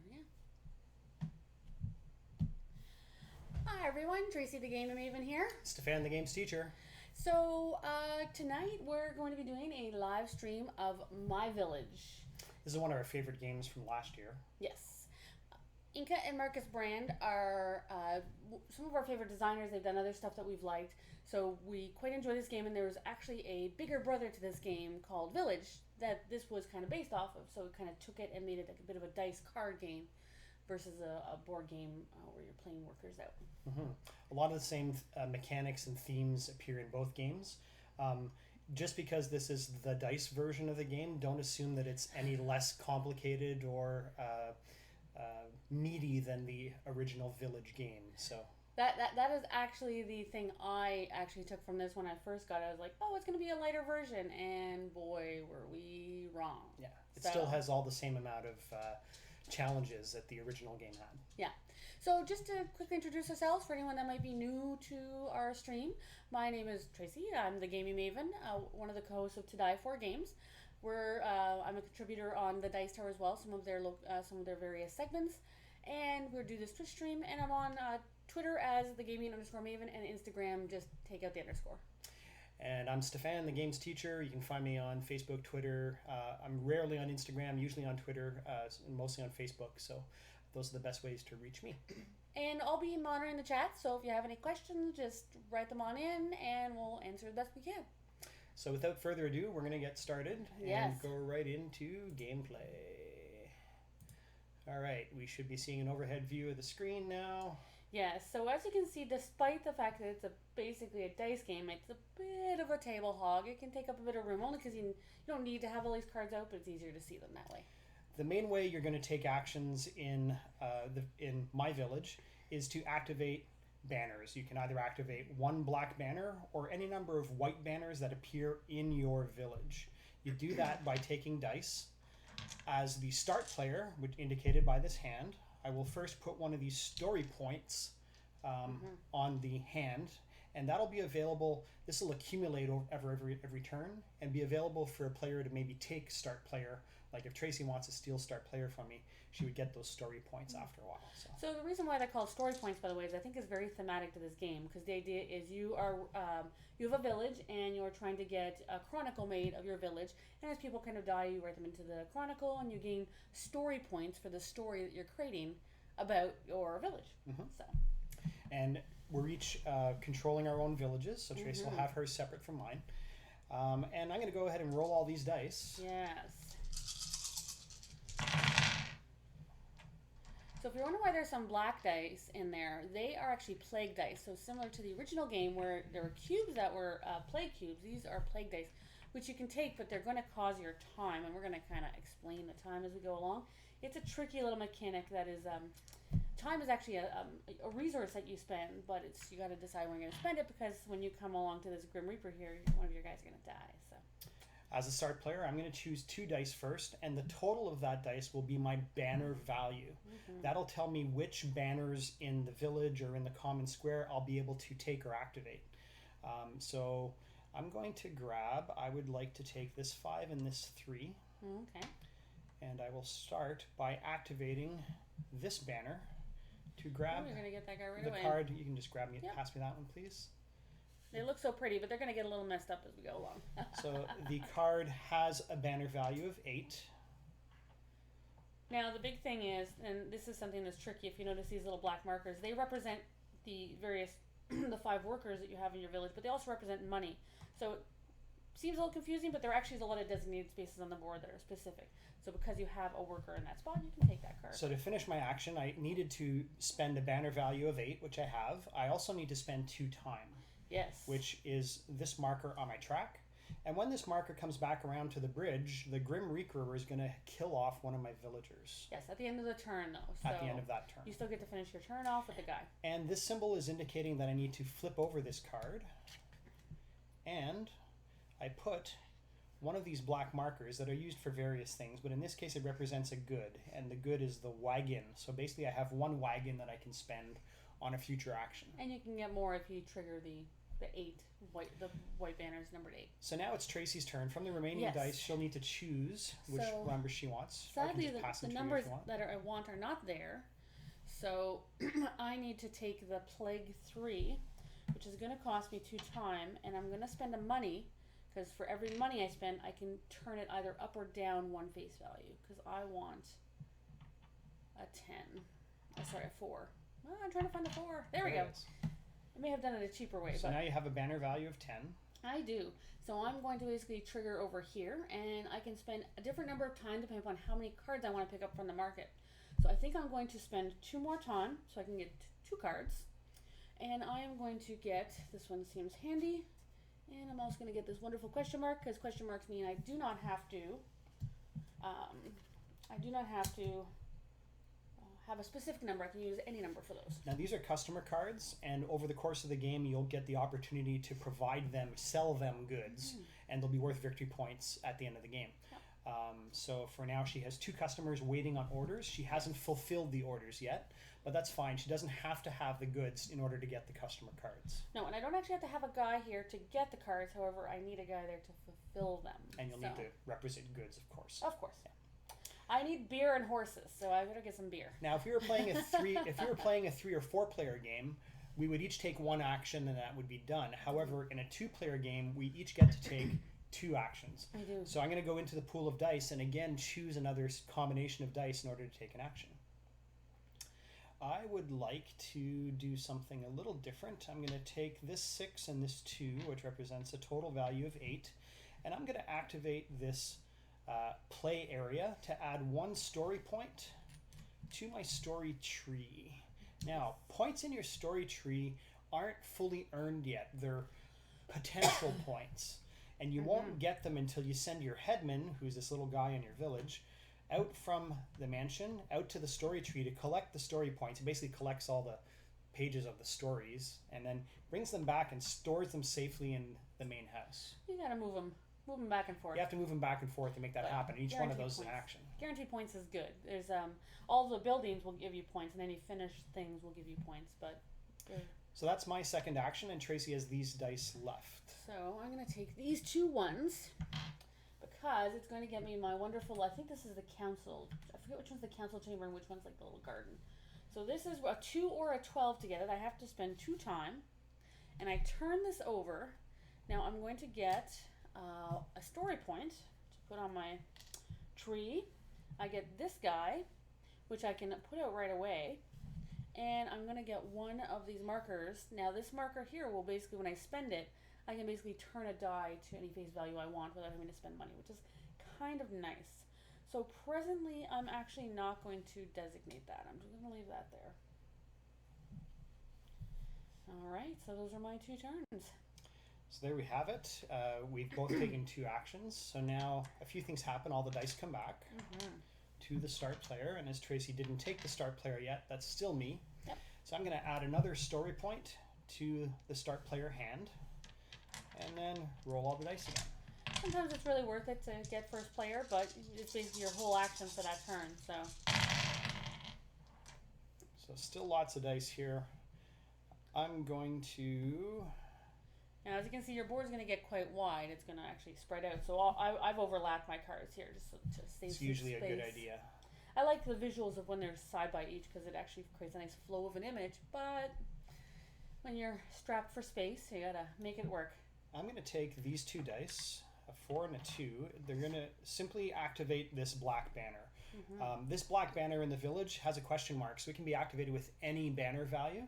Yeah. Hi everyone, Tracy the Game Maven here. Stephane the Games Teacher. So tonight we're going to be doing a live stream of My Village. This is one of our favorite games from last year. Yes. Inka and Markus Brand are some of our favorite designers. They've done other stuff that we've liked. So we quite enjoy this game, and there was actually a bigger brother to this game called Village that this was kind of based off of. So we kind of took it and made it like a bit of a dice card game versus a board game where you're playing workers out. Mm-hmm. A lot of the same mechanics and themes appear in both games. Just because this is the dice version of the game, don't assume that it's any less complicated or meaty than the original Village game. So that is actually the thing I actually took from this when I first got it. I was like, oh, it's going to be a lighter version, and boy, were we wrong. Yeah, it still has all the same amount of challenges that the original game had. Yeah. So just to quickly introduce ourselves for anyone that might be new to our stream, my name is Tracy. I'm the Gaming Maven, one of the co-hosts of To Die For Games. I'm a contributor on the Dice Tower as well, some of their various segments, and we do this Twitch stream, and I'm on Twitter as the Gaming_Maven, and Instagram just take out the underscore. And I'm Stephane, the Games Teacher. You can find me on Facebook, Twitter. I'm rarely on Instagram, usually on Twitter, and mostly on Facebook. So those are the best ways to reach me. And I'll be monitoring the chat, so if you have any questions, just write them on in, and we'll answer the best we can. So without further ado, we're going to get started and go right into gameplay. All right, we should be seeing an overhead view of the screen now. Yes, so as you can see, despite the fact that it's basically a dice game, it's a bit of a table hog. It can take up a bit of room, only because you don't need to have all these cards out, but it's easier to see them that way. The main way you're going to take actions in My Village is to activate banners. You can either activate one black banner or any number of white banners that appear in your village. You do that by taking dice. As the start player, which indicated by this hand, I will first put one of these story points on the hand, and that'll be available. This will accumulate every turn and be available for a player to maybe take start player. Like if Tracy wants to steal start player from me, she would get those story points after a while. So the reason why they're called story points, by the way, is I think is very thematic to this game, because the idea is you have a village and you're trying to get a chronicle made of your village, and as people kind of die, you write them into the chronicle, and you gain story points for the story that you're creating about your village. Mm-hmm. So. And we're each controlling our own villages, so Tracy will have hers separate from mine. And I'm going to go ahead and roll all these dice. Yes. So if you're wondering why there's some black dice in there, they are actually plague dice. So similar to the original game where there were cubes that were plague cubes, these are plague dice, which you can take, but they're going to cause your time, and we're going to kind of explain the time as we go along. It's a tricky little mechanic that is... time is actually a resource that you spend, but you got to decide when you're going to spend it, because when you come along to this Grim Reaper here, one of your guys is going to die. So, as a start player, I'm going to choose 2 dice first, and the total of that dice will be my banner value. Mm-hmm. That'll tell me which banners in the village or in the common square I'll be able to take or activate. So I'm going to grab, I would like to take this 5 and this 3. Okay. And I will start by activating this banner to grab you're gonna get that guy right the away. Card. You can just grab me, pass me that one, please. They look so pretty, but they're going to get a little messed up as we go along. So the card has a banner value of 8. Now, the big thing is, and this is something that's tricky, if you notice these little black markers, they represent the various, the 5 workers that you have in your village, but they also represent money. So it seems a little confusing, but there actually is a lot of designated spaces on the board that are specific. So because you have a worker in that spot, you can take that card. So to finish my action, I needed to spend a banner value of 8, which I have. I also need to spend 2 time. Yes. Which is this marker on my track. And when this marker comes back around to the bridge, the Grim Reaper is going to kill off one of my villagers. Yes, at the end of the turn, though. So at the end of that turn. You still get to finish your turn off with the guy. And this symbol is indicating that I need to flip over this card. And I put one of these black markers that are used for various things, but in this case it represents a good, and the good is the wagon. So basically I have 1 wagon that I can spend on a future action. And you can get more if you trigger the the white banner is numbered 8. So now it's Tracy's turn. From the remaining Yes. dice, she'll need to choose which numbers she wants. Sadly, the them to you numbers if you want. that I want are not there. So I need to take the Plague 3, which is going to cost me 2 time, and I'm going to spend a money, because for every money I spend, I can turn it either up or down 1 face value, because I want a 10. Sorry, a 4. Well, I'm trying to find a 4. There we go. I may have done it a cheaper way. So but now you have a banner value of 10. I do. So I'm going to basically trigger over here, and I can spend a different number of time depending upon how many cards I want to pick up from the market. So I think I'm going to spend 2 more time so I can get 2 cards. And I am going to get, this one seems handy, and I'm also going to get this wonderful question mark, because question marks mean I do not have to, have a specific number. I can use any number for those. Now these are customer cards, and over the course of the game you'll get the opportunity to provide them, sell them goods, and they'll be worth victory points at the end of the game. Yep. So for now she has 2 customers waiting on orders. She hasn't fulfilled the orders yet, but that's fine. She doesn't have to have the goods in order to get the customer cards. No, and I don't actually have to have a guy here to get the cards. However, I need a guy there to fulfill them. And you'll need to represent goods, of course. Of course. Yeah. I need beer and horses, so I better get some beer. Now, if we were playing a 3 or 4 player game, we would each take 1 action and that would be done. However, in a 2-player game, we each get to take 2 actions. I do. So I'm going to go into the pool of dice and again choose another combination of dice in order to take an action. I would like to do something a little different. I'm going to take this 6 and this 2, which represents a total value of 8, and I'm going to activate this play area to add 1 story point to my story tree. Now, points in your story tree aren't fully earned yet. They're potential points, and you won't get them until you send your headman, who's this little guy in your village, out from the mansion, out to the story tree to collect the story points. He basically collects all the pages of the stories and then brings them back and stores them safely in the main house. You gotta move them back and forth. You have to move them back and forth to make that happen. Each one of those is an action. Guaranteed points is good. There's all the buildings will give you points, and any finished things will give you points. But so that's my second action, and Tracy has these dice left. So I'm gonna take these 2 ones because it's going to get me my wonderful. I think this is the council. I forget which one's the council chamber and which one's like the little garden. So this is a 2 or a 12 to get it. I have to spend 2 time, and I turn this over. Now I'm going to get a story point to put on my tree. I get this guy, which I can put out right away, and I'm going to get 1 of these markers. Now this marker here will basically, when I spend it, I can basically turn a die to any face value I want without having to spend money, which is kind of nice. So presently I'm actually not going to designate that. I'm just going to leave that there. Alright, so those are my 2 turns. So there we have it. We've both taken 2 actions. So now a few things happen. All the dice come back to the start player. And as Tracy didn't take the start player yet, that's still me. Yep. So I'm going to add another story point to the start player hand. And then roll all the dice again. Sometimes it's really worth it to get first player, but it's basically your whole action for that turn. So still lots of dice here. I'm going to... Now, as you can see, your board's going to get quite wide. It's going to actually spread out. So I've overlapped my cards here just to save It's usually space. a good idea. I like the visuals of when they're side by each because it actually creates a nice flow of an image. But when you're strapped for space, you got to make it work. I'm going to take these 2 dice, a 4 and a 2. They're going to simply activate this black banner. This black banner in the village has a question mark, so it can be activated with any banner value.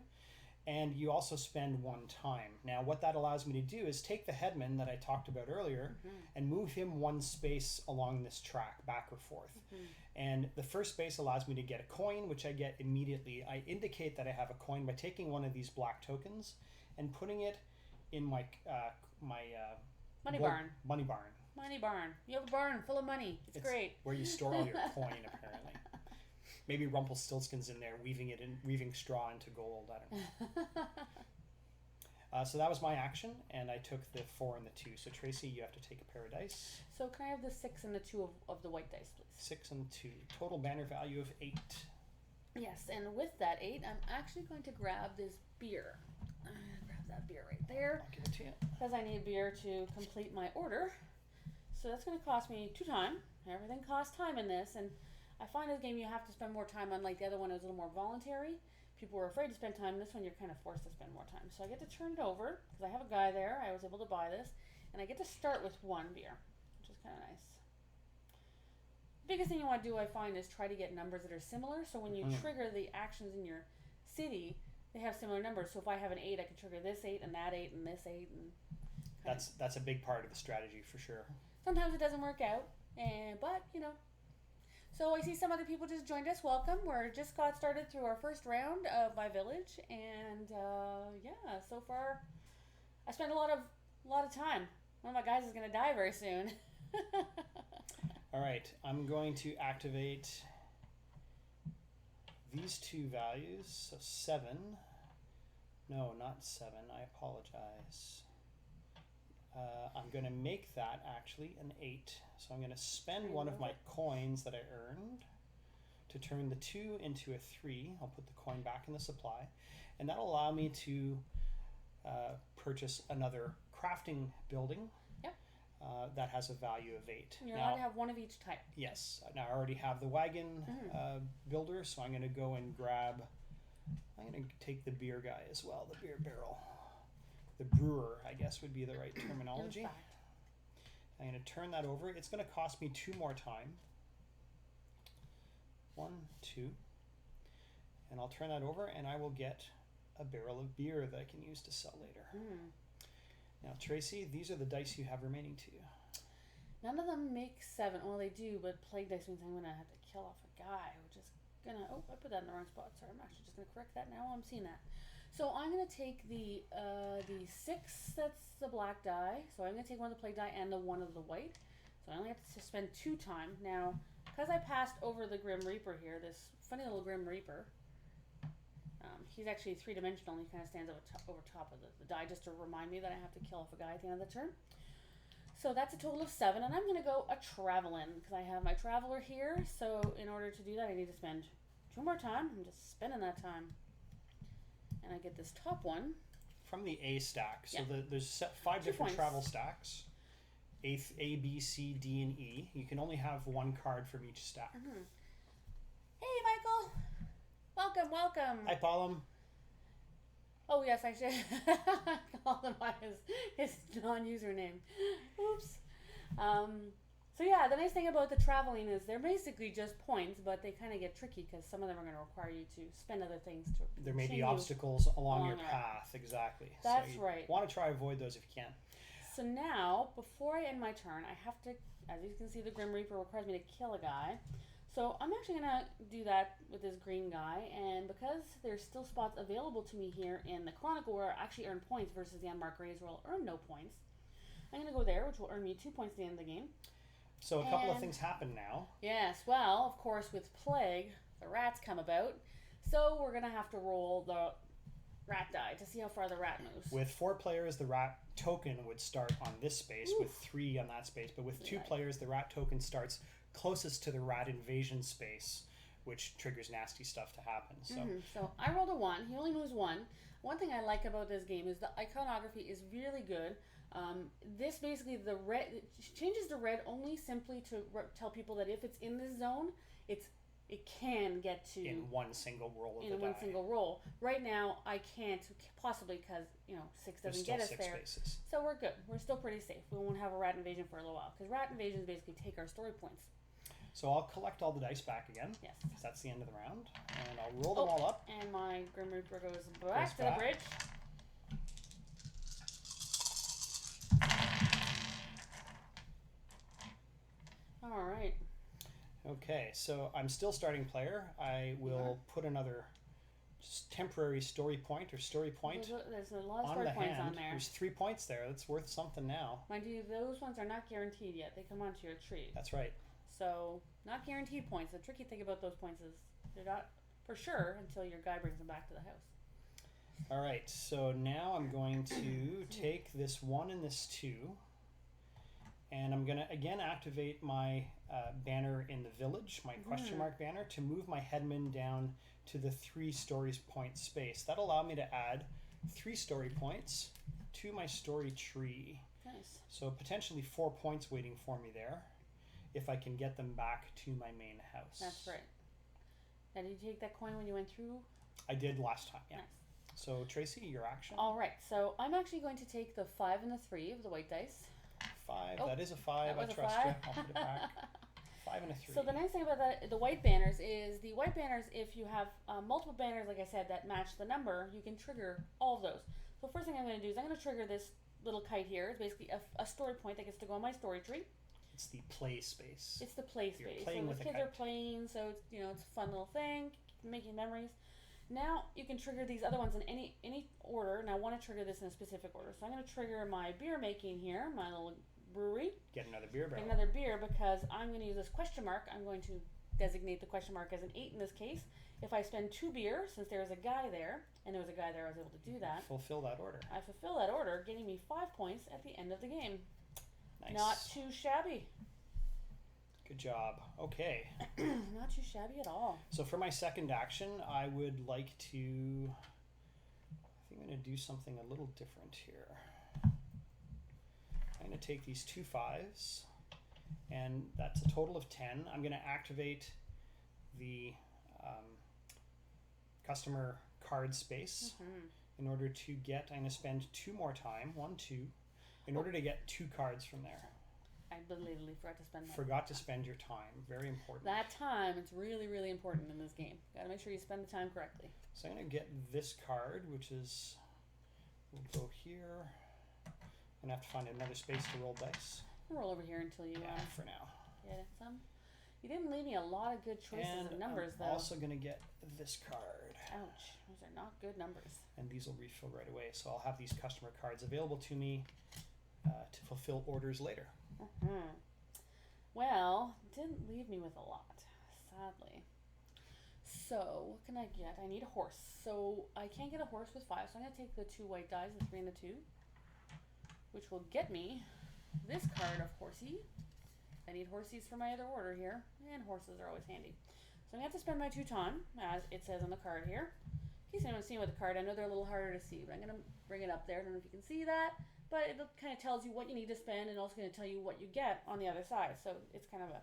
And you also spend 1 time. Now, what that allows me to do is take the headman that I talked about earlier and move him 1 space along this track, back or forth. And the first space allows me to get a coin, which I get immediately. I indicate that I have a coin by taking 1 of these black tokens and putting it in my Money barn. Money barn. Money barn. You have a barn full of money. It's great. Where you store all your coin, apparently. Maybe Rumpelstiltskin's in there, weaving straw into gold. I don't know. So that was my action, and I took the 4 and the 2. So Tracy, you have to take a pair of dice. So can I have the 6 and the 2 of the white dice, please? 6 and 2. Total banner value of 8. Yes, and with that 8, I'm actually going to grab this beer. I'm going to grab that beer right there. I'll give it to you. Because I need beer to complete my order. So that's going to cost me 2 time. Everything costs time in this, and I find this game you have to spend more time. Unlike the other one, it was a little more voluntary. People were afraid to spend time. This one, you're kind of forced to spend more time. So I get to turn it over because I have a guy there. I was able to buy this, and I get to start with 1 beer, which is kind of nice. Biggest thing you want to do, I find, is try to get numbers that are similar. So when you trigger the actions in your city, they have similar numbers. So if I have an 8, I can trigger this 8 and that 8 and this 8, and that's a big part of the strategy for sure. Sometimes it doesn't work out, but you know. So I see some other people just joined us. Welcome. We're just got started through our first round of my village, and yeah, so far I spent a lot of time. One of my guys is gonna die very soon. All right, I'm going to activate these 2 values. So 7. No, not 7. I apologize. I'm going to make that actually an 8. So I'm going to spend one of my coins that I earned to turn the 2 into a 3. I'll put the coin back in the supply, and that'll allow me to purchase another crafting building. Yep. That has a value of 8. You're allowed to have 1 of each type. Yes. Now I already have the wagon builder, so I'm going to go and grab. I'm going to take the beer guy as well, the beer barrel. The brewer, I guess, would be the right terminology. I'm going to turn that over. It's going to cost me 2 more time. 1, 2. And I'll turn that over, and I will get a barrel of beer that I can use to sell later. Now, Tracy, these are the dice you have remaining to you. None of them make 7. Well, they do, but plague dice means I'm going to have to kill off a guy, which is going to... Oh, I put that in the wrong spot. Sorry, I'm actually just going to correct that now. I'm seeing that. So I'm going to take the 6, that's the black die. So I'm going to take 1 of the plague die and the 1 of the white. So I only have to spend 2 time. Now, because I passed over the Grim Reaper here, this funny little Grim Reaper, he's actually 3-dimensional. He kind of stands over top of the die just to remind me that I have to kill off a guy at the end of the turn. So that's a total of 7, and I'm going to go a traveling because I have my traveler here. So in order to do that, I need to spend 2 more time. I'm just spending that time. And I get this top one. From the A stack. So there's 5 different travel stacks. A, B, C, D, and E. You can only have 1 card from each stack. Hey, Michael. Welcome. Hi, Paulum. Oh, yes, I should call him by his non-username. Oops. So yeah, the nice thing about the traveling is they're basically just points, but they kind of get tricky because some of them are going to require you to spend other things to. There may be obstacles along your path, exactly. That's so right. Want to try avoid those if you can. So now, before I end my turn, I have to, as you can see, the Grim Reaper requires me to kill a guy. So I'm actually going to do that with this green guy, and because there's still spots available to me here in the Chronicle where I actually earn points versus the Unmarked Graves where I'll earn no points, I'm going to go there, which will earn me 2 points at the end of the game. So a couple of things happen now. Yes, well, of course, with Plague, the rats come about. So we're going to have to roll the rat die to see how far the rat moves. With 4 players, the rat token would start on this space, with 3 on that space. But with 2 players, the rat token starts closest to the rat invasion space, which triggers nasty stuff to happen. So, so I rolled a 1. He only moves 1. One thing I like about this game is the iconography is really good. This basically, the red changes the red only simply to tell people that if it's in this zone, it can get to in one single roll of the die. In one single roll. Right now, I can't possibly because 6 doesn't get us there. Spaces. So we're good. We're still pretty safe. We won't have a rat invasion for a little while because rat invasions basically take our story points. So I'll collect all the dice back again. Yes. Because that's the end of the round, and I'll roll them all up. And my Grim Reaper goes back to the bridge. All right. Okay, so I'm still starting player. I will put another temporary story point or story point there's a lot of story points on there. There's 3 points there. That's worth something now. Mind you, those ones are not guaranteed yet. They come onto your tree. That's right. So, not guaranteed points. The tricky thing about those points is they're not for sure until your guy brings them back to the house. All right, so now I'm going to take this 1 and this 2. And I'm going to, again, activate my banner in the village, my question mark banner, to move my headman down to the 3 stories point space. That'll allow me to add 3 story points to my story tree. Nice. So potentially 4 points waiting for me there if I can get them back to my main house. That's right. Now, did you take that coin when you went through? I did last time, yeah. Nice. So Tracy, your action. All right. So I'm actually going to take the 5 and the 3 of the white dice. 5. Oh, that is a 5. that was I a trust 5. you. I'll put it back. 5 and a 3. So the nice thing about the white banners is the white banners, if you have multiple banners, like I said, that match the number, you can trigger all of those. So first thing I'm going to do is I'm going to trigger this little kite here. It's basically a story point that gets to go on my story tree. It's the play space. It's the play You're space. playing So with the a kids kite. are playing, so it's it's a fun little thing, making memories. Now you can trigger these other ones in any order, and I want to trigger this in a specific order. So I'm going to trigger my beer making here, my little brewery. Get another beer barrel. Get another beer because I'm going to use this question mark. I'm going to designate the question mark as an 8 in this case. If I spend 2 beer, since there was a guy there, and there was a guy there, I was able to do that. Fulfill that order. I fulfill that order, getting me 5 points at the end of the game. Nice. Not too shabby. Good job. Okay. Not too shabby at all. So for my second action, I would like to... I think I'm going to do something a little different here. I'm going to take these 2 5s, and that's a total of 10. I'm going to activate the customer card space in order to get... I'm going to spend 2 more time, 1, 2, in order to get 2 cards from there. I belatedly forgot to spend that. Forgot to spend your time. Very important. That time, it's really, really important in this game. Gotta make sure you spend the time correctly. So I'm going to get this card, which is... We'll go here. I'm going to have to find another space to roll dice. I'll roll over here until you For now. get some. You didn't leave me a lot of good choices of numbers, I'm though. also going to get this card. Ouch. Those are not good numbers. And these will refill right away. So I'll have these customer cards available to me to fulfill orders later. Well, didn't leave me with a lot, sadly. So, what can I get? I need a horse. So, I can't get a horse with 5, so I'm going to take the 2 white dice, the 3 and the 2, which will get me this card of horsey. I need horsies for my other order here, and horses are always handy. So, I'm going to have to spend my 2 time, as it says on the card here. In case anyone's seen with the card, I know they're a little harder to see, but I'm going to bring it up there. I don't know if you can see that. But it kind of tells you what you need to spend and also going to tell you what you get on the other side. So it's kind of a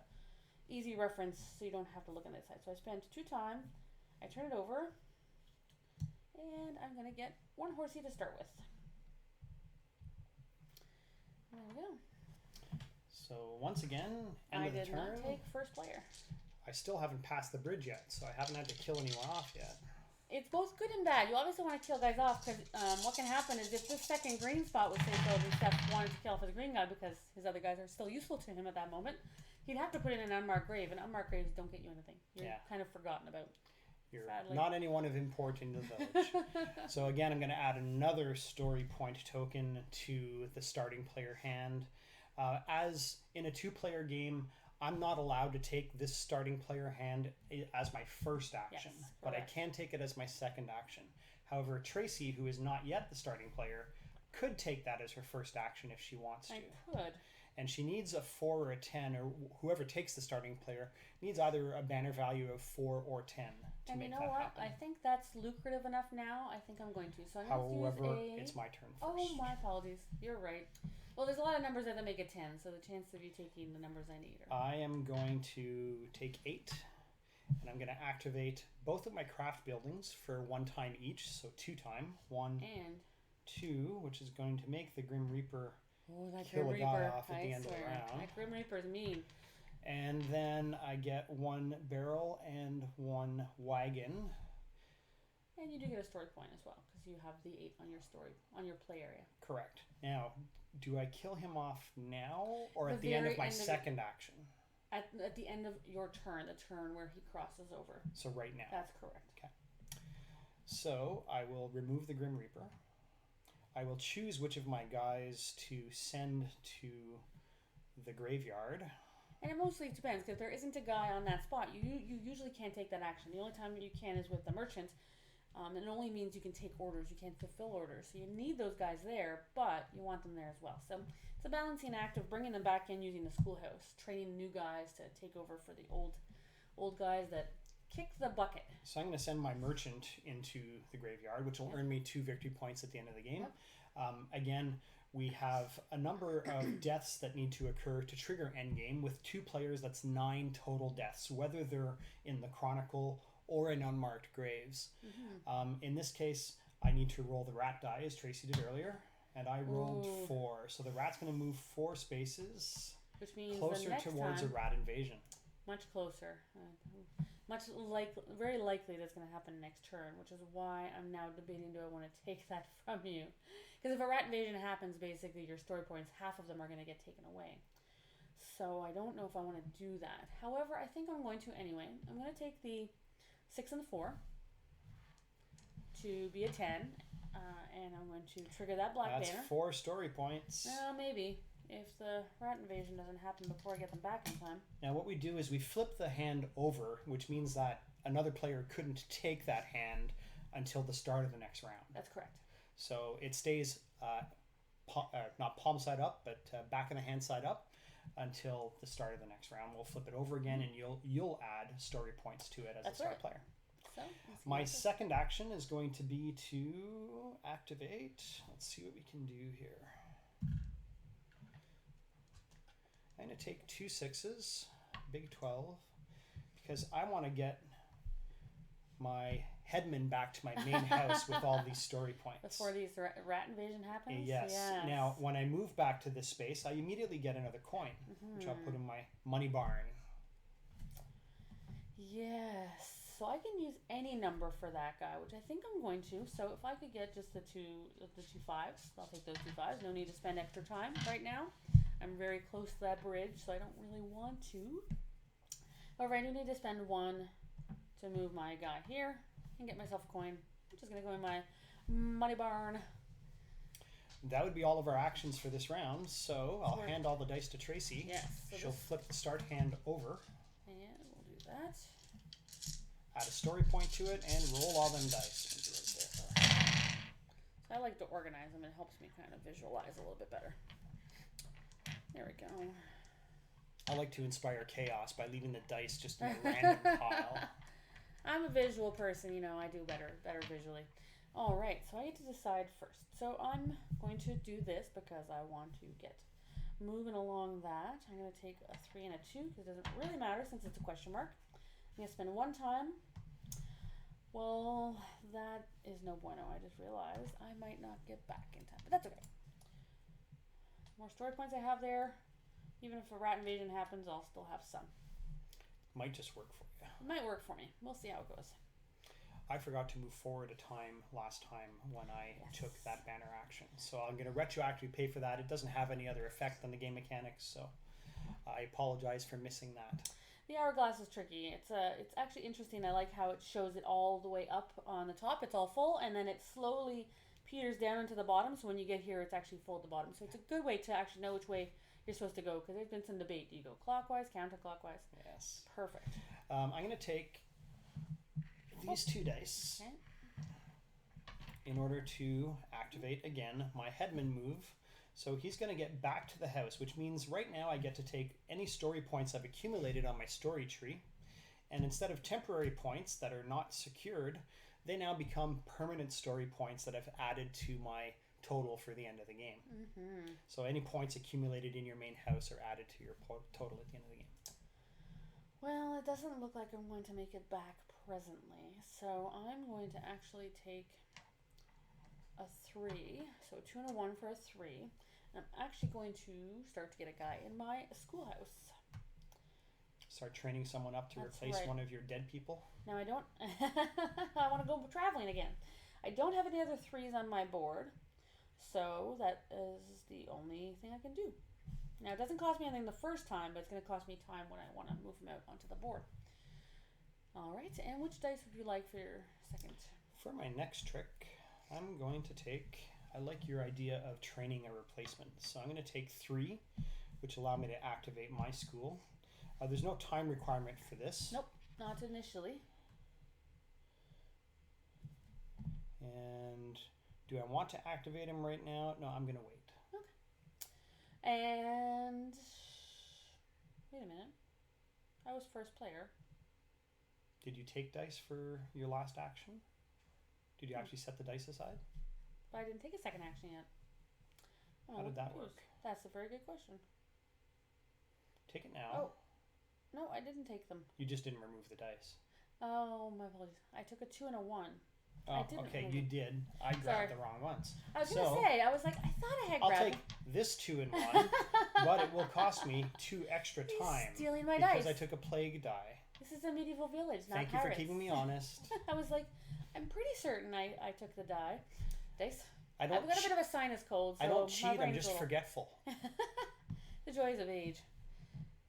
easy reference so you don't have to look on that side. So I spend 2 time, I turn it over, and I'm going to get 1 horsey to start with. There we go. So once again, end I of the did turn. not take first player. I still haven't passed the bridge yet, so I haven't had to kill anyone off yet. It's both good and bad. You obviously want to kill guys off because what can happen is if this second green spot was say filled and Steph wanted to kill off his green guy because his other guys are still useful to him at that moment, he'd have to put in an unmarked grave, and unmarked graves don't get you anything. You're kind of forgotten about. You're sadly. not anyone of import in the village. So again, I'm going to add another story point token to the starting player hand. As in a 2-player game, I'm not allowed to take this starting player hand as my first action, Yes, but I correct. can take it as my second action. However, Tracy, who is not yet the starting player, could take that as her first action if she wants to. I could. And she needs a 4 or a 10, or whoever takes the starting player needs either a banner value of 4 or 10 to And make you know that what? happen. I think that's lucrative enough now. I think I'm going to. So I'm going to However, use a... it's my turn first. Oh, my apologies. You're right. Well, there's a lot of numbers there that make it 10, so the chance of you taking the numbers I need are... I am going to take 8, and I'm going to activate both of my craft buildings for 1 time each, so 2 time. 1, And... 2, which is going to make the Grim Reaper Oh, that kill Grim a guy Reaper. off at the end of the round. That Grim Reaper's mean. And then I get 1 barrel and 1 wagon. And you do get a story point as well, because you have the 8 on your story, on your play area. Correct. Now, do I kill him off now or The at the end of very my end of it. second action? At the end of your turn, the turn where he crosses over. So right now. That's correct. So I will remove the Grim Reaper. I will choose which of my guys to send to the graveyard. And it mostly depends, because if there isn't a guy on that spot, you usually can't take that action. The only time you can is with the merchant. And it only means you can take orders, you can't fulfill orders. So you need those guys there, but you want them there as well. So it's a balancing act of bringing them back in using the schoolhouse, training new guys to take over for the old guys that kick the bucket. So I'm going to send my merchant into the graveyard, which will earn me 2 victory points at the end of the game. Again, we have a number of deaths that need to occur to trigger endgame. With 2 players, that's 9 total deaths, whether they're in the Chronicle or in unmarked graves. In this case, I need to roll the rat die, as Tracy did earlier, and I rolled 4. So the rat's going to move 4 spaces, which means closer towards a rat invasion. Much closer. Very likely that's going to happen next turn, which is why I'm now debating, do I want to take that from you? Because if a rat invasion happens, basically your story points, half of them are going to get taken away. So I don't know if I want to do that. However, I think I'm going to anyway. I'm going to take the 6 and the 4 to be a 10, and I'm going to trigger that black banner. That's 4 story points. Well, maybe. If the rat invasion doesn't happen before I get them back in time. Now what we do is we flip the hand over, which means that another player couldn't take that hand until the start of the next round. That's correct. So it stays not palm side up, but back of the hand side up until the start of the next round. We'll flip it over again, and you'll add story points to it as a star player. So, my second action is going to be to activate. Let's see what we can do here. I'm going to take 2 6s, big 12, because I want to get my headman back to my main house with all these story points. Before these rat invasion happens? Yes. Now, when I move back to this space, I immediately get another coin, which I'll put in my money barn. Yes. So I can use any number for that guy, which I think I'm going to. So if I could get just the two 5s, I'll take those 2 5s. No need to spend extra time right now. I'm very close to that bridge, so I don't really want to. However, I do need to spend 1 to move my guy here and get myself a coin. I'm just going to go in my money barn. That would be all of our actions for this round, so I'll hand all the dice to Tracy. Yes. So she'll flip the start hand over. And we'll do that. Add a story point to it and roll all them dice. So I like to organize them. It helps me kind of visualize a little bit better. There we go. I like to inspire chaos by leaving the dice just in a random pile. I'm a visual person, I do better visually. All right, so I get to decide first. So I'm going to do this because I want to get moving along that. I'm going to take a 3 and a 2 because it doesn't really matter since it's a question mark. I'm going to spend 1 time. Well, that is no bueno. I just realized I might not get back in time, but that's okay. More story points I have there. Even if a rat invasion happens, I'll still have some. Might just work for you. It might work for me. We'll see how it goes. I forgot to move forward a time last time when I took that banner action. So I'm going to retroactively pay for that. It doesn't have any other effect on the game mechanics, so I apologize for missing that. The hourglass is tricky. It's actually interesting. I like how it shows it all the way up on the top. It's all full, and then it slowly peters down into the bottom. So when you get here, it's actually full at the bottom. So it's a good way to actually know which way you're supposed to go, because there's been some debate. Do you go clockwise, counterclockwise? Yes. Perfect. I'm going to take these 2 dice in order to activate, again, my headman move. So he's going to get back to the house, which means right now I get to take any story points I've accumulated on my story tree, and instead of temporary points that are not secured, they now become permanent story points that I've added to my total for the end of the game. So any points accumulated in your main house are added to your total at the end of the game. Well, it doesn't look like I'm going to make it back presently, so I'm going to actually take a 3, so 2 and a 1 for a 3. And I'm actually going to start to get a guy in my schoolhouse. Start training someone up to replace one of your dead people. Now I don't. I want to go traveling again. I don't have any other 3s on my board, so that is the only thing I can do. Now it doesn't cost me anything the first time, but it's going to cost me time when I want to move them out onto the board. All right, and which dice would you like for your second? For my next trick, I'm going to take, I like your idea of training a replacement. So I'm going to take 3, which allow me to activate my school. There's no time requirement for this. Nope, not initially. And do I want to activate him right now? No, I'm going to wait. Okay. And wait a minute. I was first player. Did you take dice for your last action? Did you actually set the dice aside? But I didn't take a second action yet. How did that work? That's a very good question. Take it now. Oh. No, I didn't take them. You just didn't remove the dice. Oh, my apologies. I took a 2 and a 1. Oh, okay, you did. I grabbed the wrong ones. I was going to say, I was like, I thought I had grabbed I'll take this 2 and 1, but it will cost me 2 extra time. He's stealing my because dice. I took a plague die. This is a medieval village, not Thank pirates. you for keeping me honest. I was like, I'm pretty certain I took the dice. I've got a bit of a sinus cold, so I don't cheat, I'm just little... forgetful. The joys of age.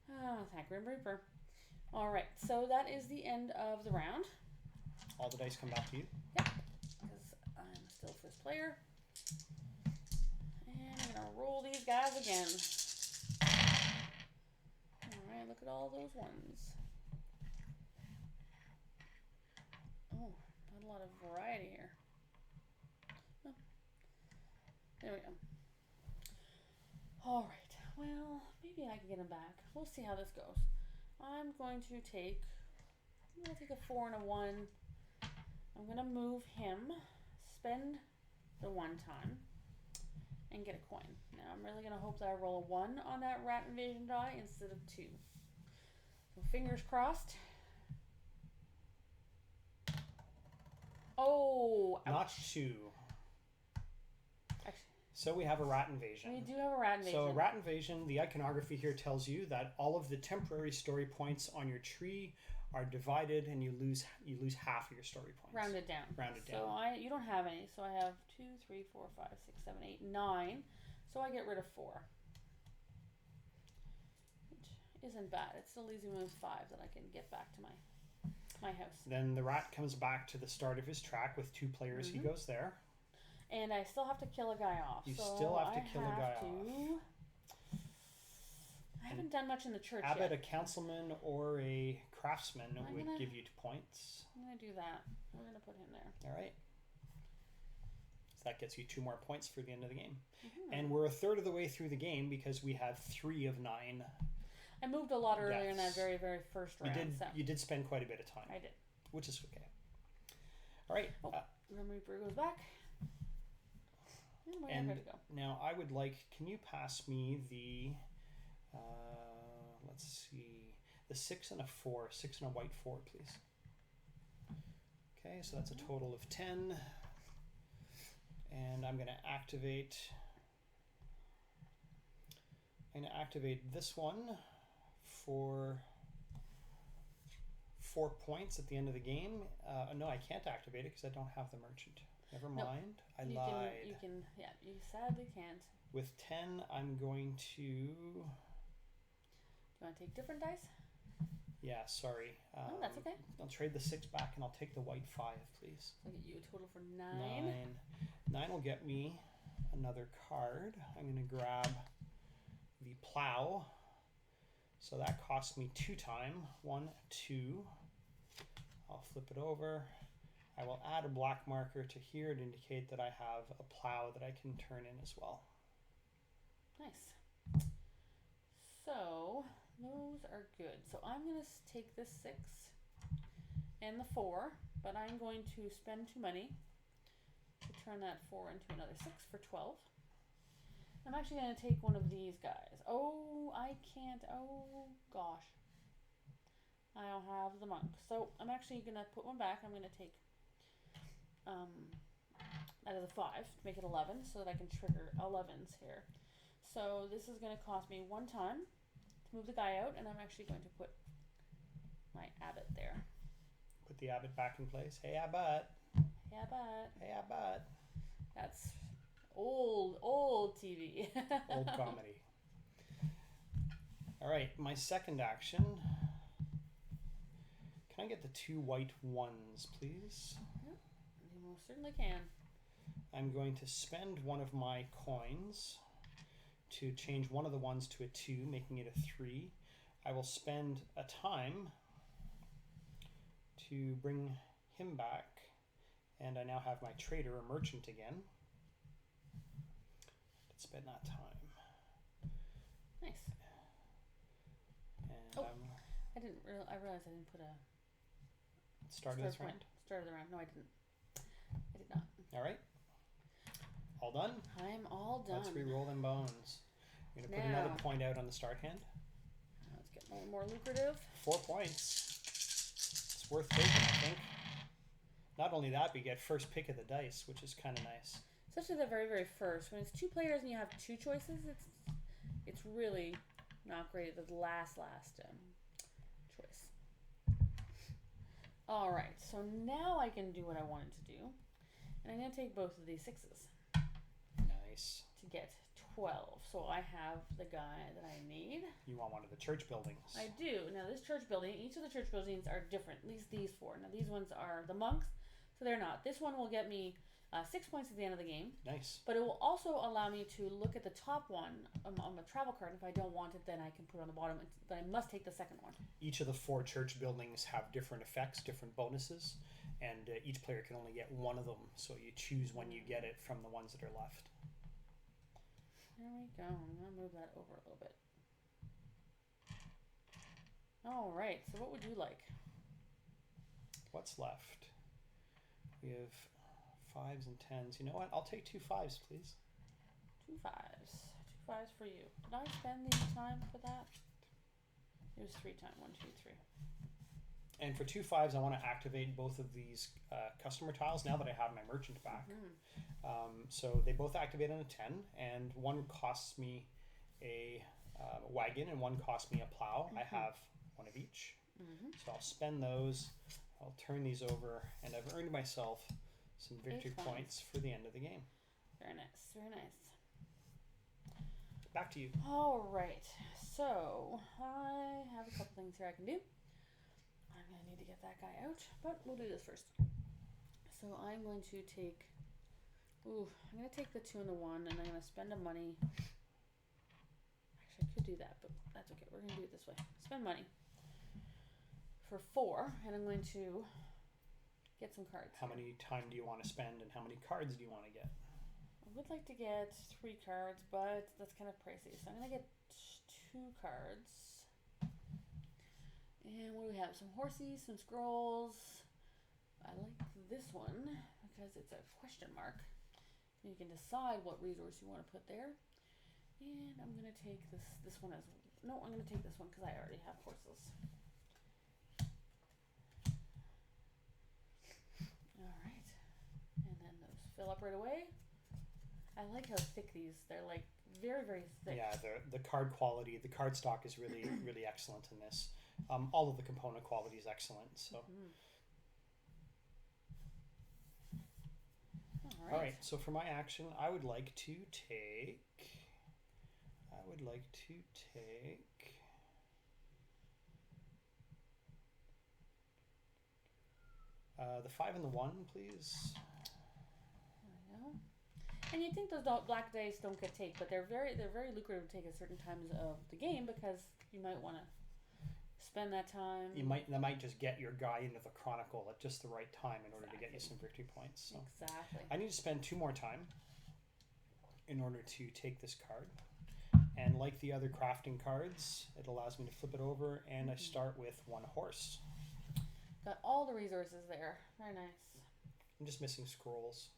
Oh, thank Grim Reaper. Alright, so that is the end of the round. All the dice come back to you? Yep, because I'm still first player. And I'm going to roll these guys again. Alright, look at all those ones. Oh, not a lot of variety here. Oh. There we go. Alright, well, maybe I can get him back. We'll see how this goes. I'm going to take a 4 and a 1. I'm going to move him, spend the 1 time, and get a coin. Now I'm really going to hope that I roll a 1 on that rat invasion die instead of 2. So fingers crossed. Oh, ouch. Not 2. Actually, so we have a rat invasion. we do have a rat invasion. So a rat invasion, the iconography here tells you that all of the temporary story points on your tree are divided, and you lose half of your story points. Rounded down. So you don't have any. So I have 2, 3, 4, 5, 6, 7, 8, 9. So I get rid of 4. Which isn't bad. It still leaves me with 5 that I can get back to my house. Then the rat comes back to the start of his track with 2 players. He goes there. And I still have to kill a guy off. You still have to kill a guy off. I haven't done much in the church Abbot, yet. a councilman, or a craftsman would give you 2 points. I'm going to do that. We're going to put him there. All right. So that gets you 2 more points for the end of the game. And we're a third of the way through the game because we have 3 of 9. I moved a lot earlier in that very, very first round. You did spend quite a bit of time. I did. Which is okay. All right. Grim Reaper goes back. And now I would like, can you pass me the, let's see, the 6 and a 4, 6 and a white 4, please. Okay, so that's a total of 10. And I'm going to activate this one for 4 points at the end of the game. No, I can't activate it because I don't have the merchant. Never mind. I lied. You sadly can't. With 10, I'm going to... Do you want to take different dice? Yeah, sorry. No, that's okay. I'll trade the 6 back and I'll take the white 5, please. I'll get you a total for 9. 9 will get me another card. I'm going to grab the plow. So that costs me 2 time. 1, 2. I'll flip it over. I will add a black marker to here to indicate that I have a plow that I can turn in as well. Nice. So those are good. So I'm going to take this 6 and the 4, but I'm going to spend 2 money to turn that 4 into another 6 for 12. I'm actually going to take one of these guys. Oh, I can't. Oh, gosh. I don't have the monk. So I'm actually going to put one back. I'm going to take that is a 5 to make it 11 so that I can trigger 11s here. So this is going to cost me 1 time to move the guy out, and I'm actually going to put my abbot there. Put the abbot back in place. Hey, abbot. Hey, abbot. Hey, abbot. That's old TV. Old comedy. All right, my second action. Can I get the 2 white 1s, please? Yep, you most certainly can. I'm going to spend one of my coins to change one of the 1s to a 2, making it a 3. I will spend a time to bring him back, and I now have my trader or merchant again. Let's spend that time. Nice. And I realized I didn't put a start of this round? Start of the round. No, I didn't. I did not. All right. All done? I'm all done. Let's re-roll them bones. You're going to put another point out on the start hand. Let's get more lucrative. 4 points. It's worth taking, I think. Not only that, but you get first pick of the dice, which is kind of nice. Especially the very, very first. When it's 2 players and you have 2 choices, it's really not great. The last choice. All right, so now I can do what I wanted to do. And I'm going to take both of these 6s. Nice. To get 12. So I have the guy that I need. You want one of the church buildings. I do. Now this church building, each of the church buildings are different. At least these 4. Now these ones are the monks, so they're not. This one will get me 6 points at the end of the game. Nice. But it will also allow me to look at the top one on the travel card. If I don't want it, then I can put it on the bottom. But I must take the second one. Each of the 4 church buildings have different effects, different bonuses, and each player can only get one of them. So you choose when you get it from the ones that are left. There we go. I'm going to move that over a little bit. All right. So what would you like? What's left? We have 5s and 10s. You know what? I'll take 2 5s, please. 2 5s. 2 5s for you. Did I spend the time for that? It was 3 times. 1, 2, 3. And for 2 5s, I want to activate both of these customer tiles now that I have my merchant back. So they both activate on a 10, and one costs me a wagon and one costs me a plow. I have one of each. So I'll spend those. I'll turn these over, and I've earned myself some victory points for the end of the game. Very nice. Very nice. Back to you. All right. So I have a couple things here I can do. I'm going to need to get that guy out, but we'll do this first. So I'm going to take, I'm going to take the 2 and the 1, and I'm going to spend a money. Actually, I could do that, but that's okay. We're going to do it this way. Spend money for 4, and I'm going to get some cards. How many time do you want to spend, and how many cards do you want to get? I would like to get 3 cards, but that's kind of pricey. So I'm going to get 2 cards. And what do we have? Some horsies, some scrolls. I like this one because it's a question mark. You can decide what resource you want to put there. And I'm going to take this one as well. No, I'm going to take this one because I already have horses. All right. And then those fill up right away. I like how thick they're like very, very thick. Yeah, the card quality, the card stock is really, really excellent in this. All of the component quality is excellent. So, all right. So for my action, I would like to take. The 5 and the 1, please. There we go. And you'd think those black dice don't get take, but they're very lucrative to take at certain times of the game because you might want to spend that time. That might just get your guy into the chronicle at just the right time in order to get you some victory points. So exactly. I need to spend 2 more time in order to take this card. And like the other crafting cards, it allows me to flip it over, and I start with 1 horse. Got all the resources there. Very nice. I'm just missing scrolls.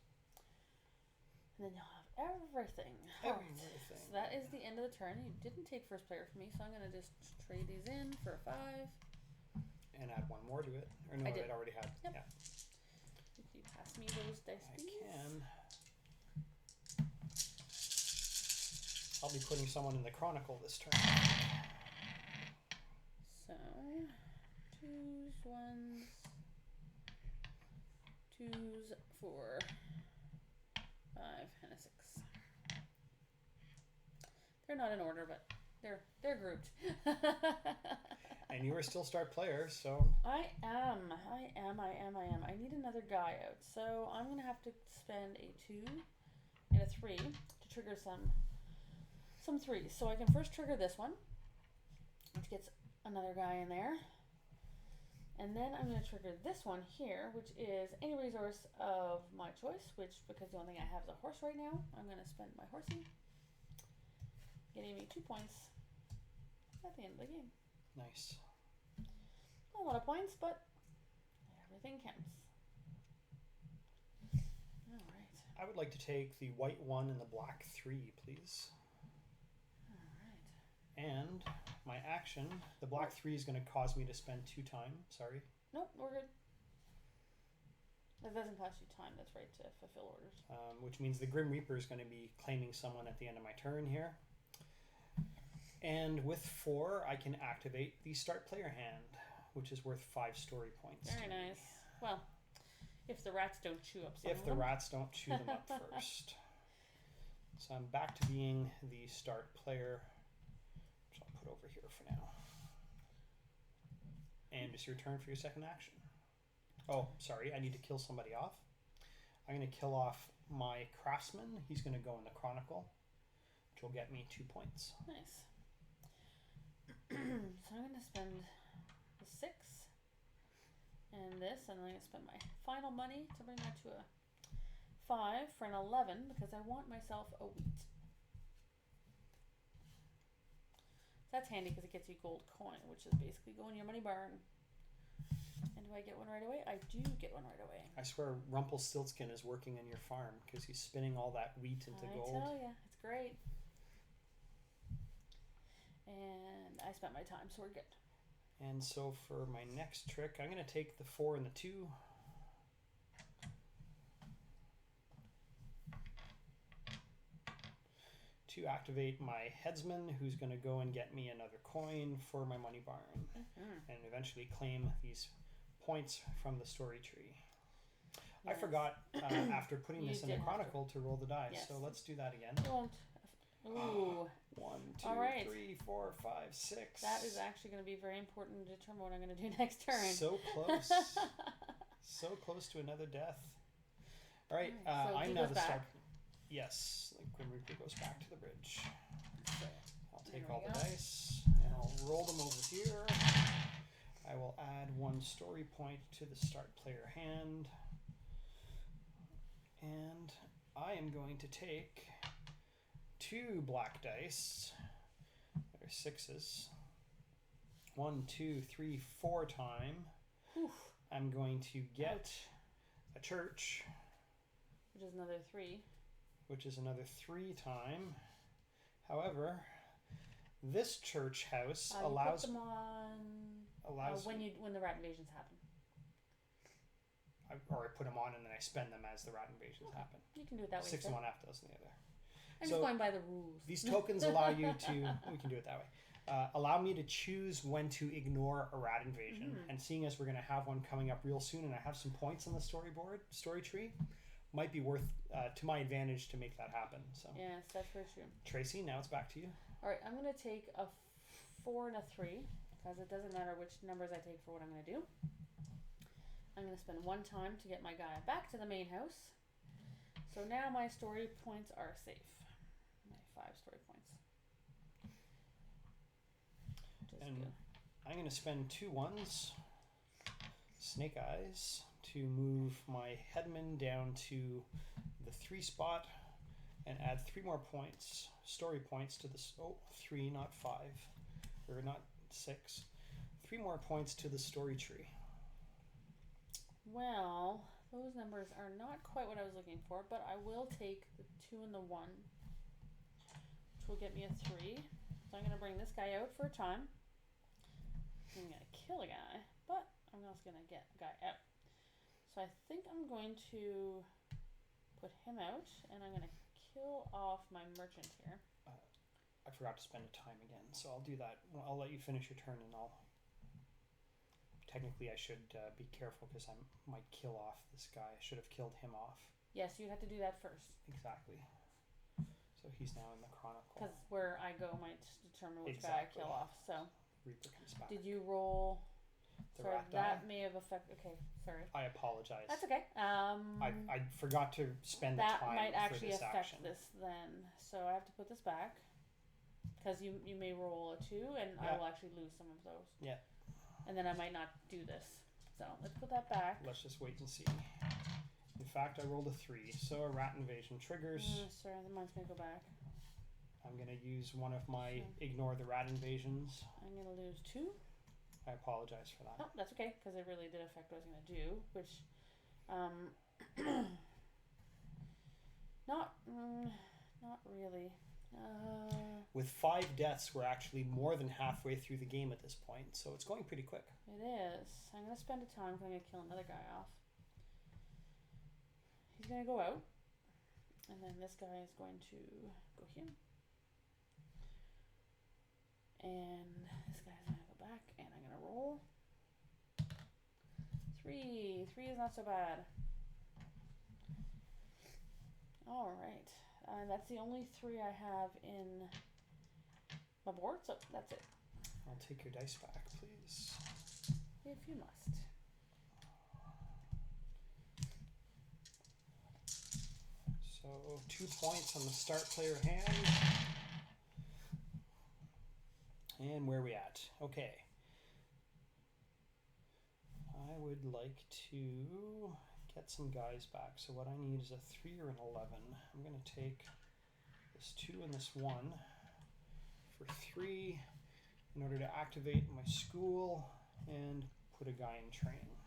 And then you'll have everything. Everything. Right. So that is the end of the turn. You didn't take first player for me, so I'm going to just trade these in for a 5. And add 1 more to it. Or no, I did. I'd already had. Yep. Yeah. If you pass me those dice, please. I can. I'll be putting someone in the chronicle this turn. So, 2s, 1s, 2s, 4, 5, and a 6. They're not in order, but they're grouped. And you are still start player, so I am. I need another guy out, so I'm gonna have to spend a 2 and a 3 to trigger some 3s. So I can first trigger this one, which gets another guy in there. And then I'm going to trigger this one here, which is any resource of my choice, which, because the only thing I have is a horse right now, I'm going to spend my horsey, getting me 2 points at the end of the game. nice. Not a lot of points, but Everything counts. All right. I would like to take the white 1 and the black 3, please. All right. And my action, the black 3 is going to cause me to spend 2 time. Sorry. Nope, we're good. That doesn't cost you time. That's right, to fulfill orders. Which means the Grim Reaper is going to be claiming someone at the end of my turn here. And with 4, I can activate the start player hand, which is worth 5 story points. Very nice. Well, if the rats don't chew up some If of the them. rats don't chew them up first. So I'm back to being the start player, which I'll put over here for now. And it's your turn for your second action. Oh, sorry, I need to kill somebody off. I'm going to kill off my craftsman. He's going to go in the Chronicle, which will get me 2 points. Nice. So I'm going to spend the 6 and this, and I'm going to spend my final money to bring that to a 5 for an 11 because I want myself a wheat. That's handy because it gets you gold coin, which is basically go in your money barn. And do I get one right away? I do get one right away. I swear Rumpelstiltskin is working in your farm because he's spinning all that wheat into gold. I tell ya, it's great. And I spent my time, so we're good. And so for my next trick, I'm going to take the 4 and the 2. To activate my headsman, who's going to go and get me another coin for my money barn. And eventually claim these points from the story tree. Yes. I forgot after putting You this in the did have Chronicle to roll the dice, Yes. so let's do that again. You won't. Ooh. 1, 2, All right. 3, 4, 5, 6. That is actually going to be very important to determine what I'm going to do next turn. So close. So close to another death. All right, So I'm he now goes the back. start. Yes, the Grim Reaper goes back to the bridge. I'll take There all we the go. dice and I'll roll them over here. I will add 1 story point to the start player hand. And I am going to take 2 black dice. They're 6s. 1, 2, 3, 4 time. Oof. I'm going to get a church, Which is another 3. which is another 3 time. However, this church house You allows put them on when the rat invasions happen. or I put them on and then I spend them as the rat invasions happen. You can do it that way. 6 instead. in one, half dozen the other. I'm So just going by the rules. These tokens allow you to, we can do it that way, allow me to choose when to ignore a rat invasion. And seeing as we're going to have one coming up real soon and I have some points on the story tree, might be worth to my advantage to make that happen. So Yes, that's very true. Tracy, now it's back to you. All right, I'm going to take a 4 and a 3 because it doesn't matter which numbers I take for what I'm going to do. I'm going to spend 1 time to get my guy back to the main house. So now my story points are safe. My 5 story points. Which is And good. I'm going to spend 2 1s, Snake Eyes, to move my headman down to the 3 spot and add 3 more points, story points to this. 3, not 5, or not 6. 3 more points to the story tree. Well, those numbers are not quite what I was looking for, but I will take the 2 and the 1, which will get me a 3. So I'm going to bring this guy out for a time. I'm going to kill a guy, but I'm also going to get a guy out. So I think I'm going to put him out, and I'm going to kill off my merchant here. I forgot to spend a time again, so I'll do that. I'll let you finish your turn, and I'll. Technically, I should be careful because I might kill off this guy. I should have killed him off. Yes, you have to do that first, Exactly. So he's now in the Chronicle. because where I go might determine which guy I Exactly. kill off. So, Reaper comes back. did you roll? The Sorry, rat that die. may have affected. Okay, sorry. I apologize. That's okay. I forgot to spend the That time might for actually this affect action. this then. So I have to put this back because you may roll a 2, and I Yeah. will actually lose some of those. Yeah. And then I might not do this. So let's put that back. Let's just wait and see. In fact, I rolled a 3, so a rat invasion triggers. Sorry, the mine's gonna go back. I'm going to use one of my Sure. ignore the rat invasions. I'm gonna lose 2. I apologize for that. Oh, that's okay, because it really did affect what I was going to do, which, not really. With 5 deaths, we're actually more than halfway through the game at this point, so it's going pretty quick. It is. I'm going to spend a time, because I'm going to kill another guy off. He's going to go out, and then this guy is going to go here. And this guy's going to go back, and I'm going to roll. 3. 3 is not so bad. Alright. That's the only 3 I have in my board, so that's it. I'll take your dice back, please. If you must. So 2 points on the start player hand. And where are we at? Okay. I would like to get some guys back. So what I need is a 3 or an 11. I'm going to take this 2 and this 1 for 3 in order to activate my school and put a guy in training.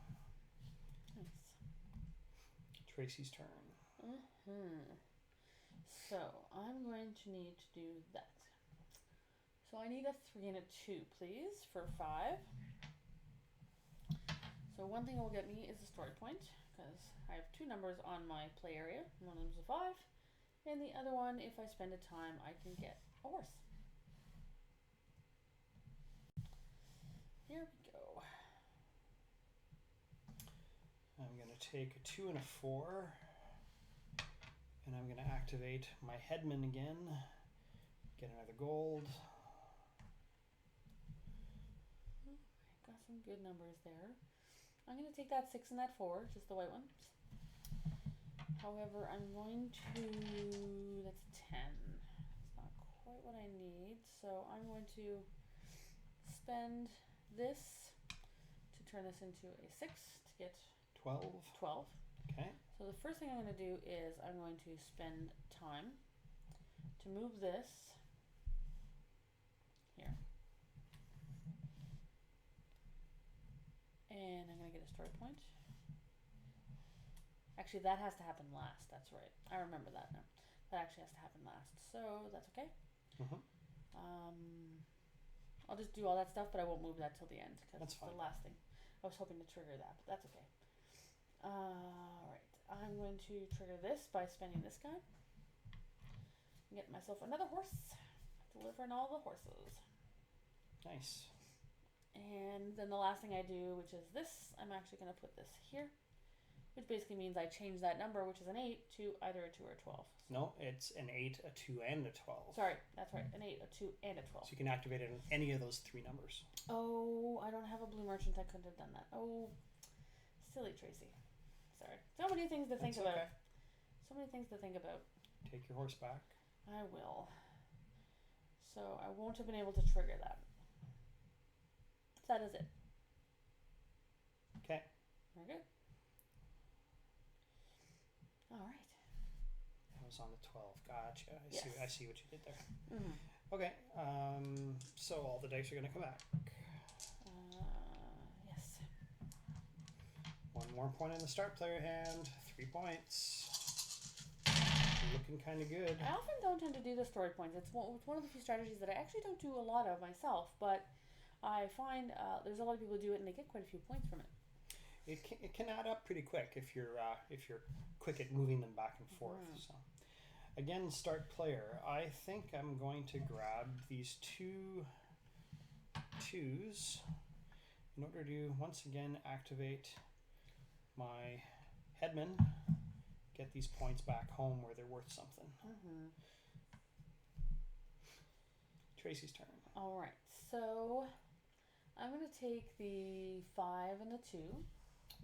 Nice. Tracy's turn. So I'm going to need to do that. So I need a 3 and a 2, please, for 5. So one thing it will get me is a story point, because I have 2 numbers on my play area. One of them is a 5, and the other one, if I spend a time, I can get a horse. Here we go. I'm going to take a 2 and a 4, and I'm going to activate my headman again, get another gold. Got some good numbers there. I'm going to take that 6 and that 4, just the white ones. However, I'm going to, that's a 10. It's not quite what I need, so I'm going to spend this to turn this into a 6 to get 12. 12. Okay. So the first thing I'm going to do is I'm going to spend time to move this here. And I'm going to get a story point. Actually, that has to happen last. That's right. I remember that now. That actually has to happen last. So that's okay. Mm-hmm. I'll just do all that stuff, but I won't move that till the end, because That's it's fine. the last thing. I was hoping to trigger that, but that's okay. Alright. I'm going to trigger this by spending this guy. And get myself another horse. Delivering all the horses. Nice. And then the last thing I do, which is this, I'm actually going to put this here, which basically means I change that number, which is an 8, to either a 2 or a 12. No, it's an 8, a 2, and a 12. Sorry, that's right. An 8, a 2, and a 12. So you can activate it on any of those 3 numbers. Oh, I don't have a blue merchant. I couldn't have done that. Oh, silly Tracy. Sorry. So many things to think That's about. okay. So many things to think about. Take your horse back. I will. So I won't have been able to trigger that. That is it. Okay. Very good. All right. That was on the 12. Gotcha. Yes. I see what you did there. Mm-hmm. Okay. So all the dice are going to come back. Yes. 1 more point in the start player hand. 3 points. Looking kind of good. I often don't tend to do the story points. It's one of the few strategies that I actually don't do a lot of myself, but I find there's a lot of people who do it and they get quite a few points from it. It can add up pretty quick if you're quick at moving them back and forth. So again, start player. I think I'm going to grab these 2 2s in order to once again activate my headman. Get these points back home where they're worth something. Mm-hmm. Tracy's turn. All right, so I'm going to take the 5 and the 2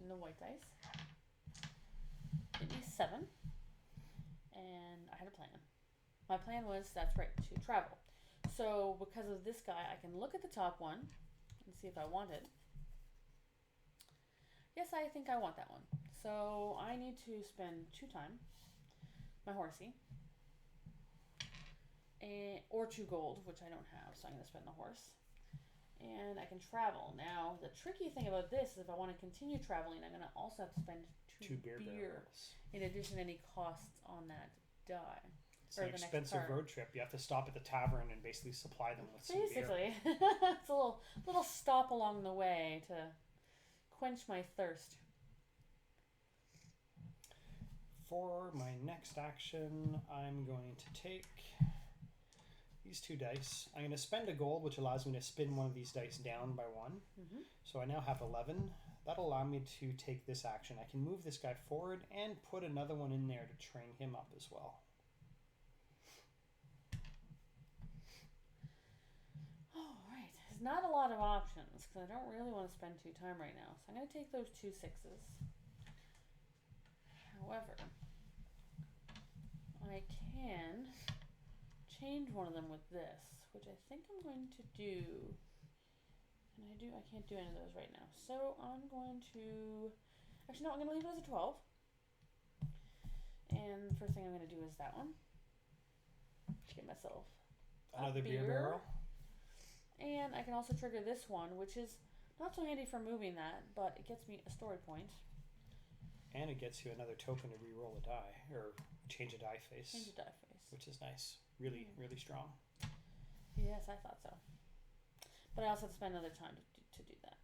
and the white dice. Give me 7. And I had a plan. My plan was, that's right, to travel. So because of this guy, I can look at the top one and see if I want it. Yes, I think I want that one. So I need to spend 2 time, my horsey, or 2 gold, which I don't have, so I'm going to spend the horse. And I can travel. Now, the tricky thing about this is if I want to continue traveling, I'm going to also have to spend two beer barrels. in addition to any costs on that die. It's an expensive road trip. You have to stop at the tavern and basically supply them with some beer. Basically. It's a little stop along the way to quench my thirst. For my next action, I'm going to take these 2 dice. I'm going to spend a gold, which allows me to spin one of these dice down by 1. Mm-hmm. So I now have 11. That'll allow me to take this action. I can move this guy forward and put another one in there to train him up as well. Alright, there's not a lot of options because I don't really want to spend 2 time right now. So I'm going to take those 2 6s. However, I can change one of them with this, which I think I'm going to do. And I can't do any of those right now. So I'm going to, actually no, I'm going to leave it as a 12. And the first thing I'm going to do is that one. Get myself another beer barrel. And I can also trigger this one, which is not so handy for moving that, but it gets me a story point. And it gets you another token to re-roll a die, or change a die face. Change a die face. Which is nice. Really, really strong. Yes, I thought so. But I also have to spend another time to do that.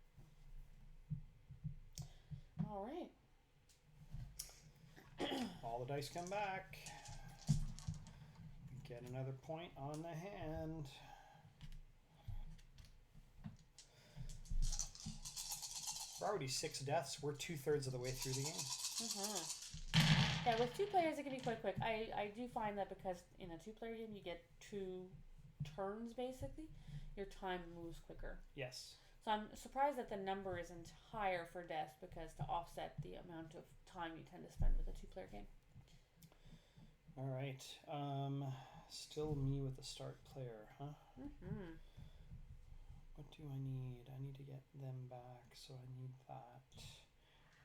All right. All the dice come back. Get another point on the hand. We're already 6 deaths. We're 2/3 of the way through the game. Mm-hmm. Yeah, with 2 players, it can be quite quick. I do find that because in a 2-player game, you get 2 turns, basically, your time moves quicker. Yes. So I'm surprised that the number isn't higher for deaths because to offset the amount of time you tend to spend with a 2-player game. All right. Still me with the start player, huh? Mm-hmm. What do I need? I need to get them back, so I need that.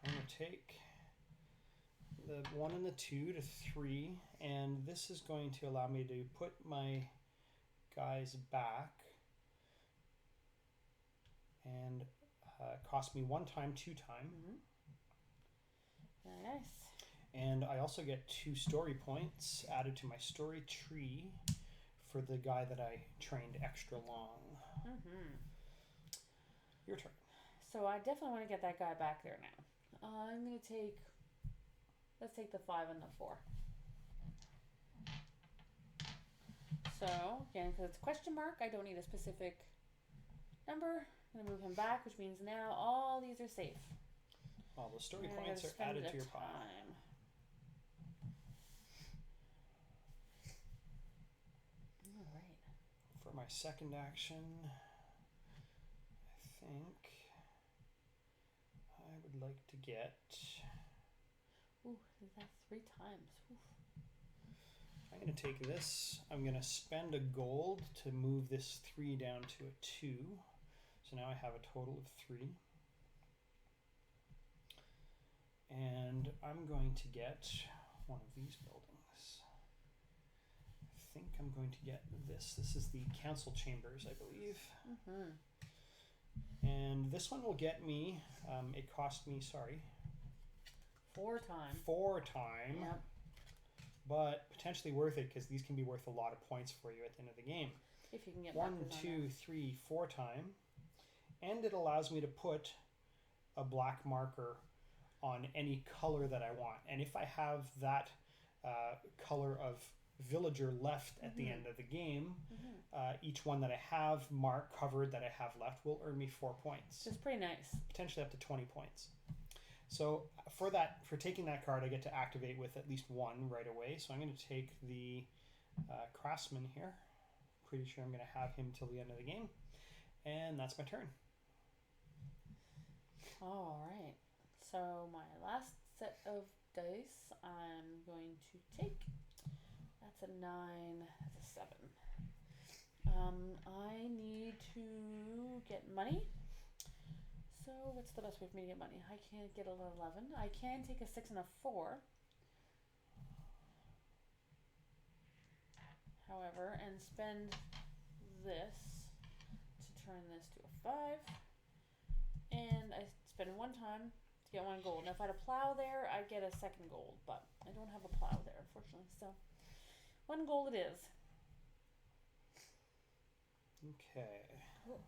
I'm going to take the 1 and the 2 to 3, and this is going to allow me to put my guys back and cost me 1 time, 2 time. Mm-hmm. Very nice. And I also get 2 story points added to my story tree for the guy that I trained extra long. Mm-hmm. Your turn. So I definitely want to get that guy back there now. I'm going to take, let's take the 5 and the 4. So, again, because it's question mark, I don't need a specific number. I'm going to move him back, which means now all these are safe. All the story points are added to your pile. Alright. For my second action, I think I would like to get... Ooh, that's 3 times. Oof. I'm going to take this. I'm going to spend a gold to move this 3 down to a 2. So now I have a total of 3. And I'm going to get one of these buildings. I think I'm going to get this. This is the council chambers, I believe. Mm-hmm. And this one will get me, it cost me, 4 time. 4 time. Yep. But potentially worth it because these can be worth a lot of points for you at the end of the game. If you can get 1, 2, 3, 4 time. And it allows me to put a black marker on any color that I want. And if I have that color of villager left at the end of the game, each one that I have covered that I have left will earn me 4 points. It's pretty nice. Potentially up to 20 points. So for taking that card, I get to activate with at least 1 right away. So I'm going to take the craftsman here. Pretty sure I'm going to have him till the end of the game. And that's my turn. All right. So my last set of dice I'm going to take. That's a 9. That's a 7. I need to get money. So what's the best way for me to get money? I can't get an 11. I can take a 6 and a 4. However, and spend this to turn this to a 5. And I spend 1 time to get 1 gold. Now if I had a plow there, I'd get a 2nd gold, but I don't have a plow there, unfortunately. So 1 gold it is. Okay. Cool.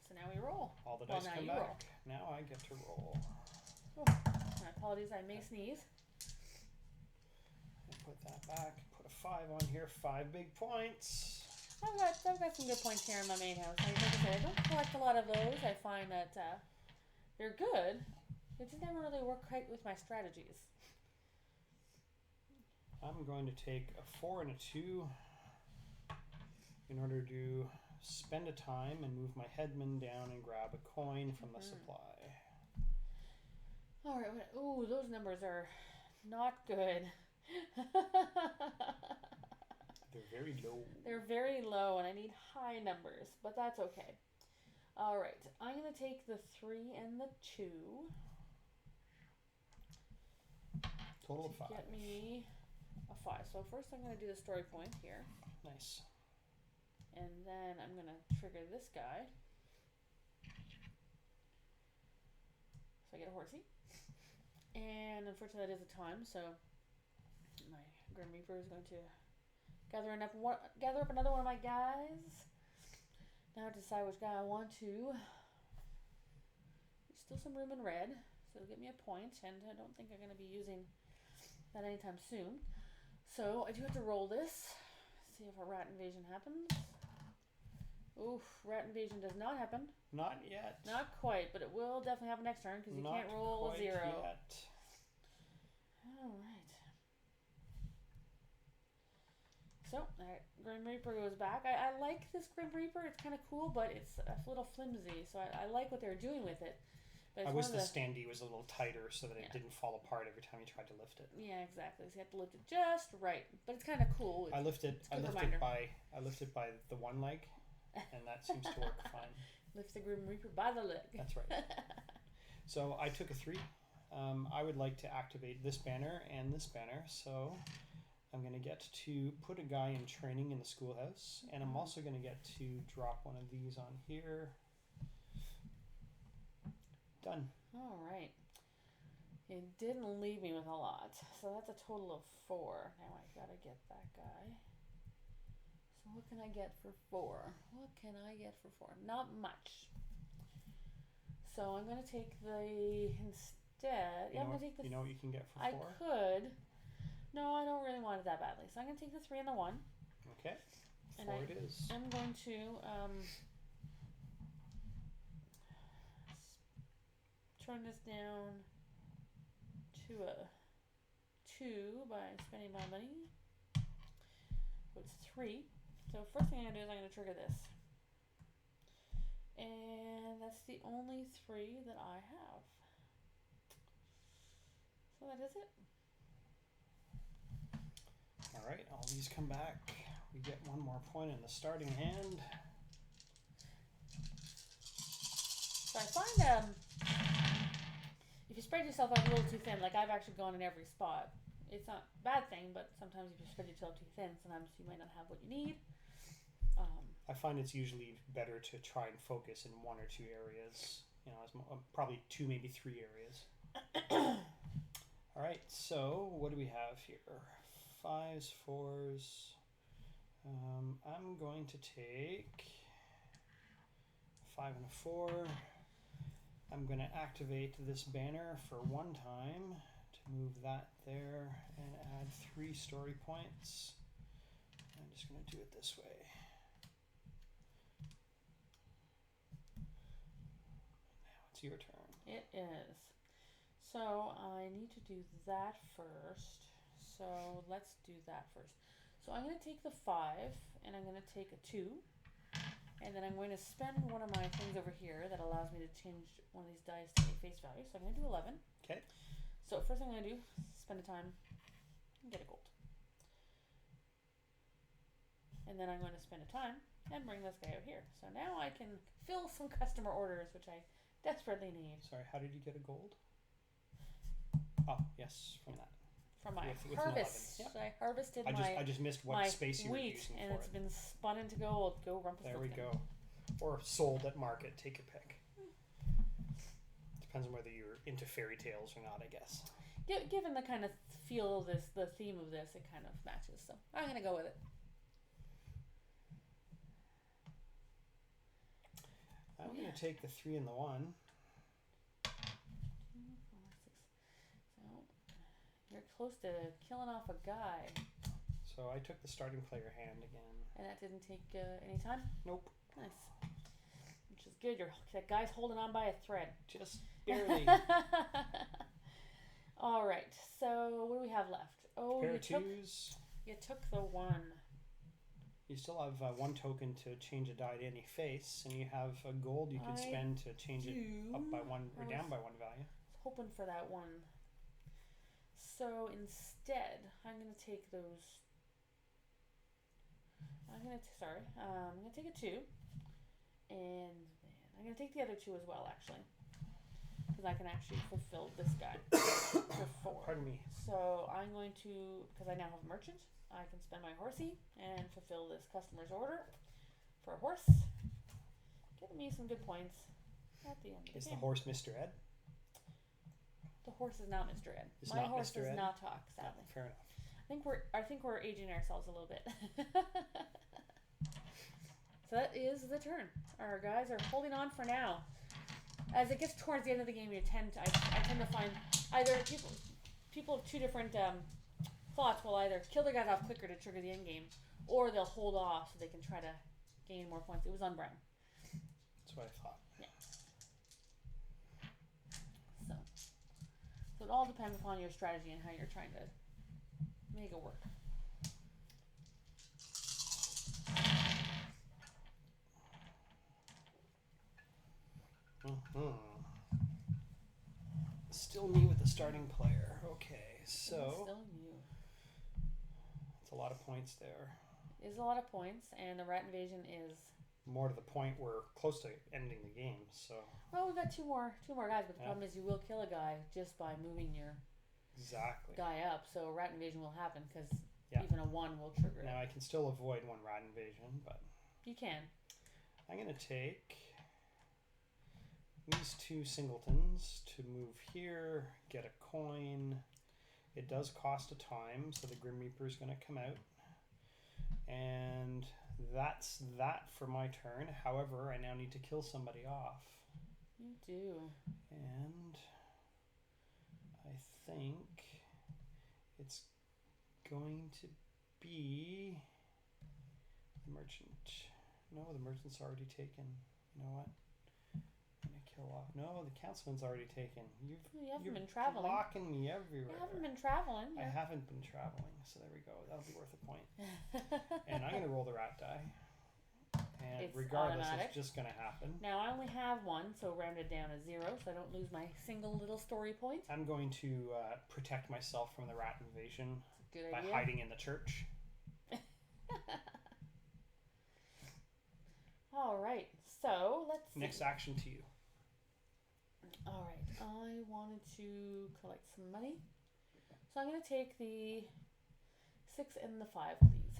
So now we roll. All the dice come back. Roll. Now I get to roll. Oh, my apologies, I may sneeze. Put that back. Put a 5 on here. 5 big points. I've got some good points here in my main house. Like I said, I don't collect a lot of those. I find that they're good. They just never really work quite with my strategies. I'm going to take a 4 and a 2 in order to spend a time and move my headman down and grab a coin from the supply. All right. Ooh, those numbers are not good. They're very low. They're very low, and I need high numbers, but that's okay. All right. I'm going to take the 3 and the 2. Total of 5. Get me a 5. So first I'm going to do the story point here. Nice. And then I'm going to trigger this guy. So I get a horsey. And unfortunately that is a time, so my Grim Reaper is going to gather up another one of my guys. Now I decide which guy I want to. There's still some room in red, so it'll get me a point, and I don't think I'm going to be using that anytime soon. So I do have to roll this, see if a rat invasion happens. Oof, rat invasion does not happen. Not yet. Not quite, but it will definitely happen next turn because you can't roll a 0. Yet. All right. So, Grim Reaper goes back. I like this Grim Reaper. It's kind of cool, but it's a little flimsy. So I like what they're doing with it. But I wish the standee was a little tighter so that it didn't fall apart every time you tried to lift it. Yeah, exactly. So you have to lift it just right. But it's kind of cool. I lift it by the one leg, and that seems to work fine. Lift the Grim Reaper by the leg. That's right. So I took a 3. I would like to activate this banner and this banner, so I'm going to get to put a guy in training in the schoolhouse, and I'm also going to get to drop one of these on here. Done. All right. It didn't leave me with a lot, so that's a total of 4. Now I gotta get that guy. So what can I get for 4? What can I get for 4? Not much. So I'm gonna take the instead. I'm gonna take the. You know what you can get for 4? I could. No, I don't really want it that badly. So I'm gonna take the 3 and the 1. Okay. 4 it is. I'm going to turn this down to a 2 by spending my money. So it's 3. So first thing I'm going to do is I'm going to trigger this. And that's the only 3 that I have. So that is it. Alright, all these come back. We get 1 more point in the starting hand. So I find if you spread yourself out a little too thin, like I've actually gone in every spot. It's not a bad thing, but sometimes if you spread yourself too thin, sometimes you might not have what you need. I find it's usually better to try and focus in 1 or 2 areas. You know, probably 2, maybe 3 areas. All right, so what do we have here? 5s, 4s. I'm going to take 5 and a 4. I'm going to activate this banner for 1 time to move that there and add 3 story points. I'm just going to do it this way. Now it's your turn. It is. So I need to do that first. So let's do that first. So I'm going to take the 5 and I'm going to take a 2. And then I'm going to spend one of my things over here that allows me to change one of these dice to a face value. So I'm going to do 11. Okay. So first thing I'm going to do, spend a time and get a gold. And then I'm going to spend a time and bring this guy out here. So now I can fill some customer orders, which I desperately need. Sorry, how did you get a gold? Oh, yes, from that. From my with harvest. Yep. So I harvested I just missed what my space you were wheat, using and for it's it. been spun into gold. Go Rumpelstiltskin. There we go. or sold at market. Take your pick. Depends on whether you're into fairy tales or not, I guess. Given the kind of feel of this, the theme of this, it kind of matches. So I'm going to go with it. I'm going to take the 3 and the 1. 2, 4, 6. So you're close to killing off a guy. So I took the starting player hand again. And that didn't take any time? Nope. Nice. Which is good. That guy's holding on by a thread. Just barely. All right. So what do we have left? Oh, Pair of twos. You took the 1. You still have 1 token to change a die to any face, and you have a gold you could spend to change it up by 1 or down by 1 value. I was hoping for that 1. So instead, I'm going to take those. I'm going to take a 2, and then I'm going to take the other 2 as well, actually, because I can actually fulfill this guy for 4. Pardon me. So I'm going to, because I now have a merchant, I can spend my horsey and fulfill this customer's order for a horse, giving me some good points at the end of the game. Is the horse Mr. Ed? The horse is not Mr. Ed. It's My not horse Mr. does Ed? not talk, sadly. Fair enough. I think we're aging ourselves a little bit. So that is the turn. Our guys are holding on for now. As it gets towards the end of the game, I tend to find either people have 2 different thoughts will either kill their guys off quicker to trigger the end game, or they'll hold off so they can try to gain more points. It was on Brown. That's what I thought. Yeah. So it all depends upon your strategy and how you're trying to make it work. Still me with the starting player. Okay, so Still you. it's a lot of points there. Is a lot of points, and the rat invasion is More to the point we're close to ending the game. So well, we've got two more guys, but the problem is you will kill a guy just by moving your guy up. So a rat invasion will happen because even a 1 will trigger it. Now I can still avoid 1 rat invasion, but You can. I'm gonna take these 2 singletons to move here, get a coin. It does cost a time, so the Grim Reaper is going to come out. And that's that for my turn. However, I now need to kill somebody off. You do. And I think it's going to be the merchant. No, the merchant's already taken. You know what? I'm going to kill off. No, the councilman's already taken. You haven't You're been traveling. blocking me everywhere. You haven't been traveling. I haven't been traveling, so there we go. That'll be worth a point. And I'm going to roll the rat die. And It's regardless, automatic. it's just going to happen. Now I only have 1, so rounded down to 0, so I don't lose my single little story point. I'm going to protect myself from the rat invasion Good by idea. hiding in the church. All right, so let's see. Next action to you. All right, I wanted to collect some money, so I'm going to take the 6 and the 5 of these,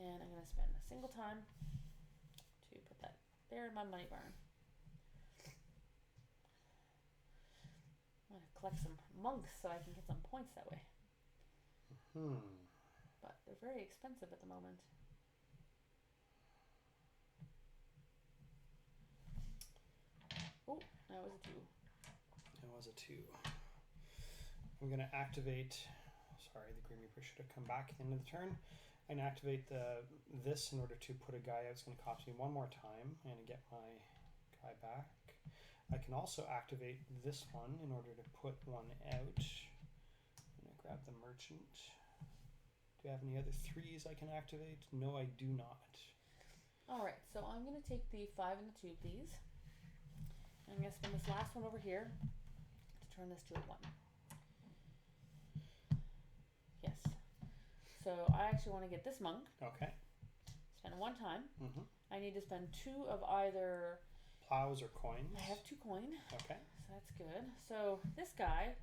and I'm going to spend a single time to put that there in my money barn. I'm going to collect some monks so I can get some points that way. But they're very expensive at the moment. Oh, that was a 2. That was a 2. I'm going to activate. Sorry, the Grim Reaper should have come back at the end of the turn. I'm going to activate this in order to put a guy out. It's going to cost me 1 more time and get my guy back. I can also activate this one in order to put 1 out. I'm going to grab the merchant. Do you have any other 3s I can activate? No, I do not. All right, so I'm going to take the 5 and the 2, please. I'm going to spend this last one over here to turn this to a 1. Yes. So I actually want to get this monk. Okay. Spend 1 time. Mm-hmm. I need to spend 2 of either Plows or coins. I have 2 coin. Okay. So that's good. So this guy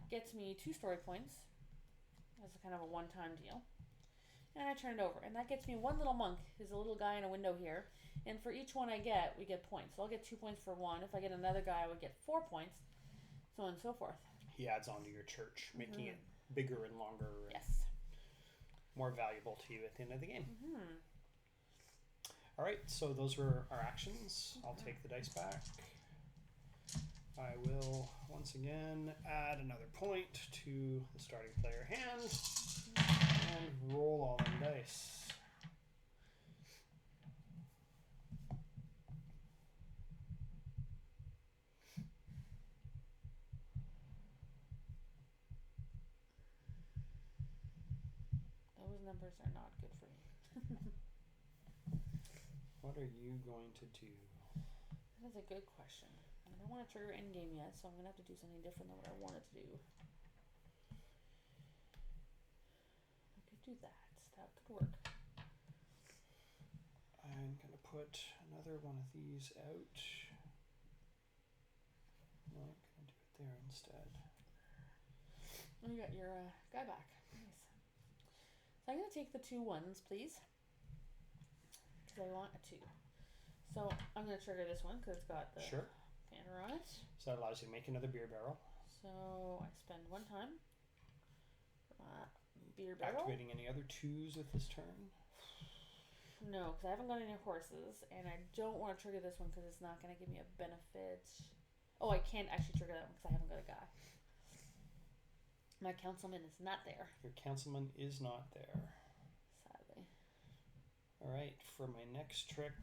gets me 2 story points. That's a kind of a one-time deal. and I turn it over, and that gets me one little monk. There's a little guy in a window here, and for each one I get, we get points. So I'll get 2 points for one. If I get another guy, I would get 4 points, so on and so forth. He adds on to your church, making it bigger and longer. And Yes. more valuable to you at the end of the game. All right, so those were our actions. I'll take the dice back. I will once again add another point to the starting player hand and roll all them dice. Those numbers are not good for me. What are you going to do? That is a good question. I don't want to trigger endgame yet, so I'm going to have to do something different than what I wanted to do. I could do that. That could work. I'm going to put another one of these out. No, I'm going to do it there instead. Oh, you got your guy back. Nice. So I'm going to take the 2 ones, please. Because I want a 2. So I'm going to trigger this one because it's got the banner on it. So that allows you to make another beer barrel. So I spend 1 time for my beer barrel. Activating any other 2s with this turn? No, because I haven't got any horses, and I don't want to trigger this one because it's not going to give me a benefit. Oh, I can't actually trigger that one because I haven't got a guy. My councilman is not there. Your councilman is not there. Sadly. All right, for my next trick.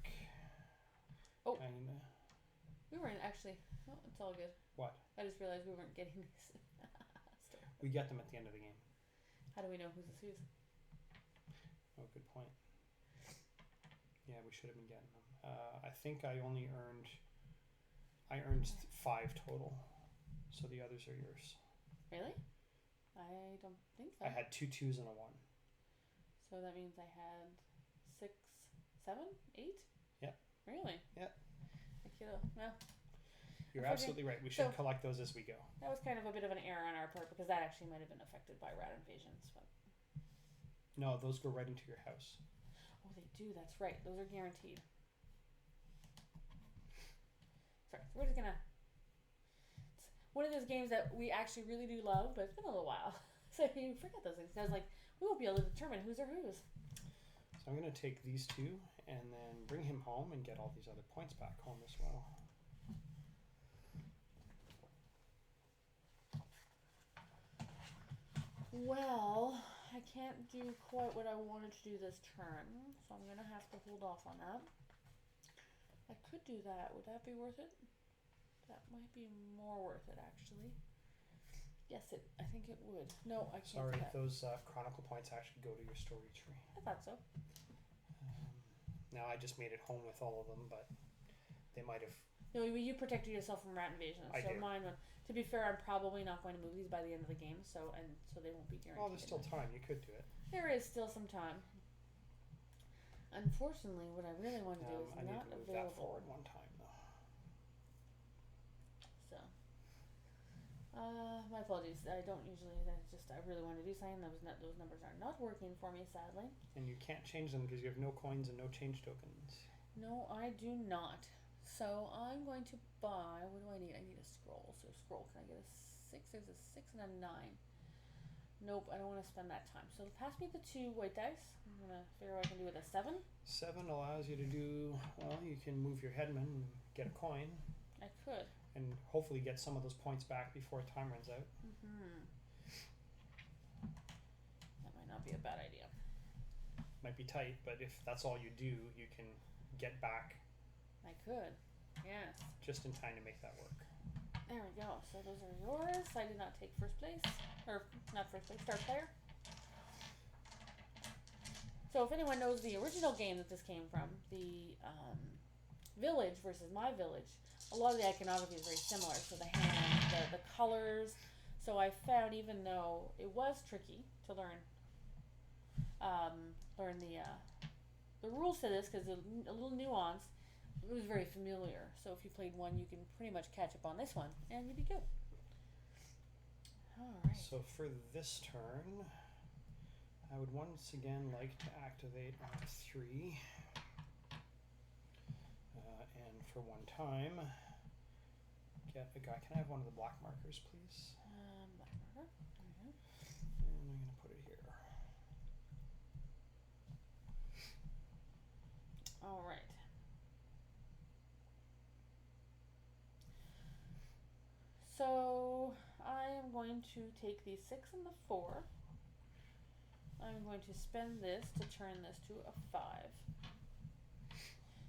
Oh, we weren't actually. Oh, it's all good. What? I just realized we weren't getting these. We get them at the end of the game. How do we know who's whose? Oh, good point. Yeah, we should have been getting them. I think I only earned. I earned 5 total, so the others are yours. Really? I don't think so. I had 2 2s and a 1. So that means I had 6, 7, 8? Yep. Really? Yep. I could have, well. You're absolutely right. We should collect those as we go. That was kind of a bit of an error on our part because that actually might have been affected by rat invasions. But. No, those go right into your house. Oh, they do. That's right. Those are guaranteed. Sorry. So we're just going to. One of those games that we actually really do love, but it's been a little while. So you forget those things. I was like, we won't be able to determine whose are whose. So I'm going to take these 2 and then bring him home and get all these other points back home as well. Well, I can't do quite what I wanted to do this turn, so I'm going to have to hold off on that. I could do that. Would that be worth it? That might be more worth it, actually. Yes, I think it would. No, I can't. Sorry, those chronicle points actually go to your story tree. I thought so. Now I just made it home with all of them, but they might have. No, you protected yourself from rat invasion. I did. Mine would. To be fair, I'm probably not going to move these by the end of the game, so they won't be guaranteed. Oh, there's still time. You could do it. There is still some time. Unfortunately, what I really want to do is I need not to move available. that forward 1 time though. So, my apologies. I don't usually. I really want to do something. Those numbers are not working for me, sadly. And you can't change them because you have no coins and no change tokens. No, I do not. So I'm going to buy. What do I need? I need a scroll. So scroll. Can I get a 6? There's a 6 and a 9. Nope, I don't want to spend that time. So pass me the 2 white dice. I'm gonna figure out what I can do with a 7. 7 allows you to do. Well, you can move your headman and get a coin. I could. And hopefully get some of those points back before time runs out. That might not be a bad idea. Might be tight, but if that's all you do, you can get back. I could. Yes. Just in time to make that work. There we go. So those are yours. I did not take first place. Or, not first place, start player. So if anyone knows the original game that this came from, the village versus my village, a lot of the iconography is very similar. So the hand, the colors. So I found, even though it was tricky to learn the rules to this, because a little nuance, it was very familiar. So if you played one, you can pretty much catch up on this one, and you'd be good. All right. So for this turn, I would once again like to activate our 3. And for one time, get a guy. Can I have one of the black markers, please? Black marker. And I'm going to put it here. All right. So I am going to take the 6 and the 4. I'm going to spend this to turn this to a 5,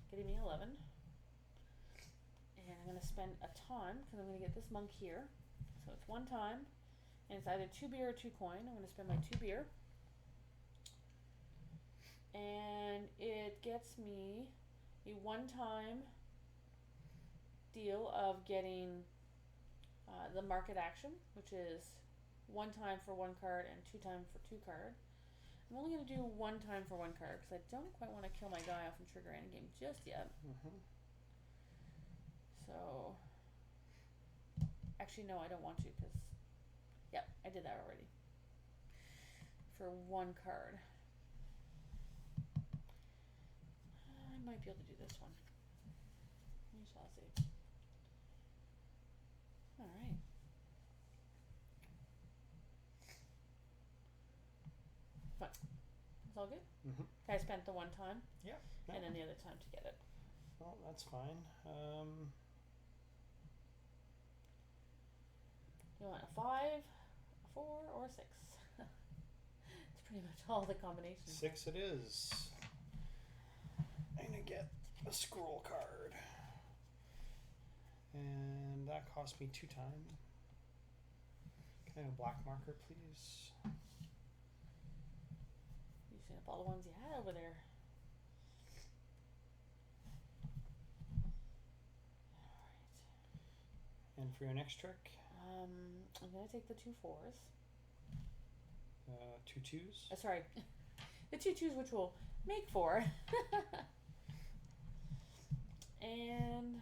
getting me 11. And I'm going to spend a time because I'm going to get this monk here. So it's 1 time, and it's either 2 beer or 2 coin. I'm going to spend my 2 beer, and it gets me a 1-time deal of getting the market action, which is 1 time for 1 card and 2 times for 2 card. I'm only going to do 1 time for 1 card because I don't quite want to kill my guy off and trigger endgame just yet. So, actually no, I don't want to because, yep, I did that already. For 1 card. I might be able to do this one. We shall see. Alright. Fine. It's all good? I spent the 1 time. Yeah. And then the other time to get it. Well, that's fine. You want a 5, a 4, or a 6? It's pretty much all the combinations. 6 it is. I'm going to get a scroll card. And that cost me 2 time. Can I have a black marker, please? Using up all the ones you had over there. Alright. And for your next trick? I'm going to take the 2 4s. 2 2s? Sorry. The 2 2s, which will make 4. And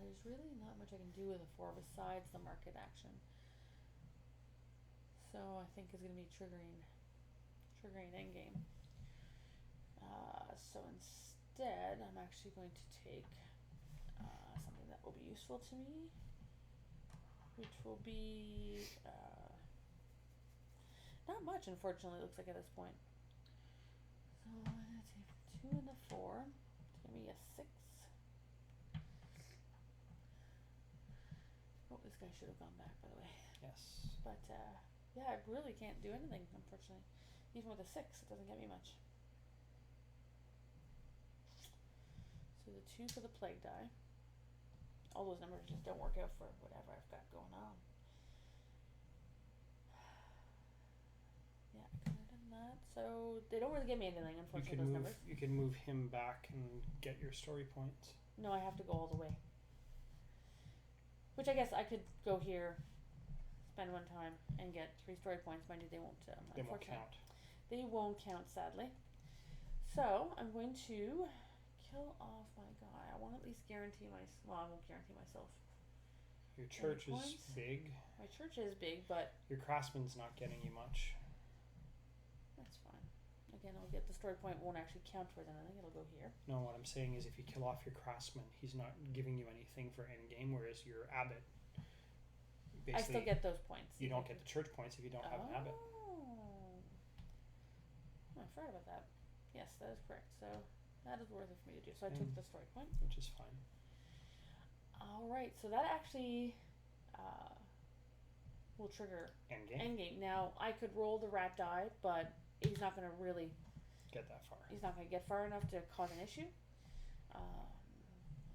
there's really not much I can do with a 4 besides the market action. So I think it's going to be triggering endgame. So instead, I'm actually going to take something that will be useful to me, which will be not much, unfortunately, it looks like at this point. So I'm going to take the 2 and the 4. It's going to be a 6. Oh, this guy should have gone back, by the way. Yes. But yeah, I really can't do anything, unfortunately. Even with a 6, it doesn't get me much. So the 2 for the plague die. All those numbers just don't work out for whatever I've got going on. Yeah, I could have done that. So they don't really give me anything, unfortunately, those numbers. You can move him back and get your story points. No, I have to go all the way. Which I guess I could go here, spend 1 time, and get 3 story points. Mind you, they won't. They won't count. They won't count, sadly. So I'm going to kill off my guy. I want to at least guarantee well, I won't guarantee myself. Your church is big. My church is big, but your craftsman's not getting you much. that's fine. Again, I'll get the story point. Won't actually count towards anything. It'll go here. No, what I'm saying is if you kill off your craftsman, he's not giving you anything for endgame, whereas your abbot, I still get those points. You don't get the church points if you don't have an abbot. I forgot about that. Yes, that is correct. So that is worth it for me to do. So I took the story point. Which is fine. Alright, so that actually will trigger endgame. Now, I could roll the rat die, but he's not going to really get that far. He's not going to get far enough to cause an issue.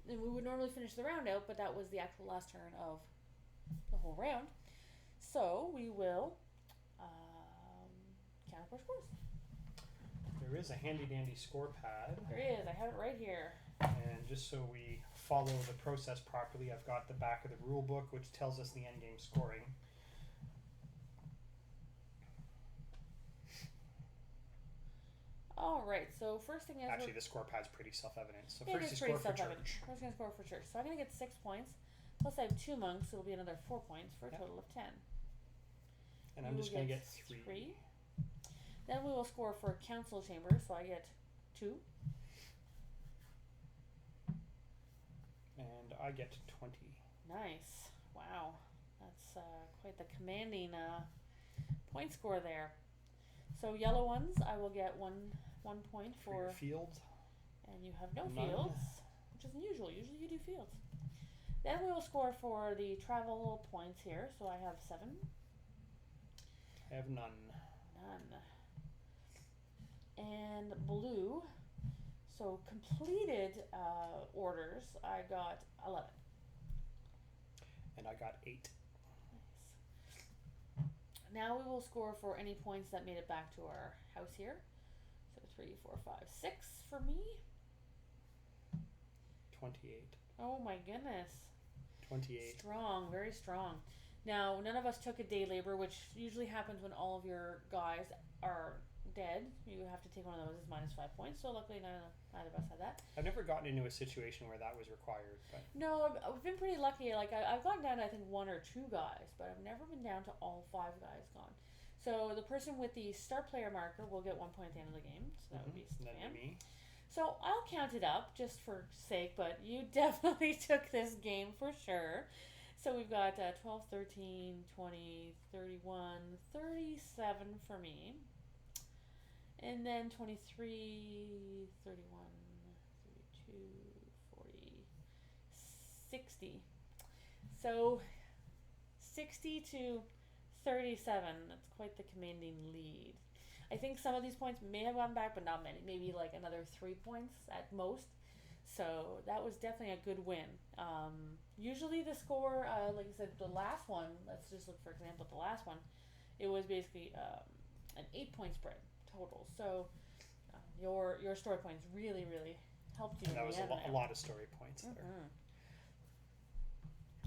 And we would normally finish the round out, but that was the actual last turn of the whole round. So we will count up our scores. There is a handy dandy score pad. There is. I have it right here. And just so we follow the process properly, I've got the back of the rule book, which tells us the endgame scoring. All right. So first thing is actually the score pad's pretty self-evident. So yeah, first you score for church. First gonna score for church. So I'm gonna get 6 points. Plus I have 2 monks, so it'll be another 4 points for a total of 10. And I'm just going to get 3. Then we will score for council chamber, so I get 2. And I get 20. Nice. Wow. That's quite the commanding point score there. So yellow ones, I will get one point for your field. And you have no None. Fields, which is unusual. Usually you do fields. Then we will score for the travel points here. So I have 7. I have none. And blue. So completed orders, I got 11. And I got 8. Nice. Now we will score for any points that made it back to our house here. So 3, 4, 5, 6 for me. 28. Oh my goodness. 28. Strong, very strong. Now, none of us took a day labor, which usually happens when all of your guys are dead. You have to take one of those as -5 points. So luckily neither of us had that. I've never gotten into a situation where that was required. But no, I've been pretty lucky. Like I've gotten down to I think 1 or 2 guys, but I've never been down to all 5 guys gone. So the person with the start player marker will get 1 point at the end of the game. So that would be Stephane. That'd be me. So I'll count it up just for sake, but you definitely took this game for sure. So we've got 12, 13, 20, 31, 37 for me. And then 23, 31, 32, 40, 60. So 60 to 37. That's quite the commanding lead. I think some of these points may have gone back, but not many. Maybe like another 3 points at most. So that was definitely a good win. Usually the score, like I said, the last one, let's just look for example at the last one, it was basically an 8-point spread total. So your story points really, really helped you. And that was a lot of story points there.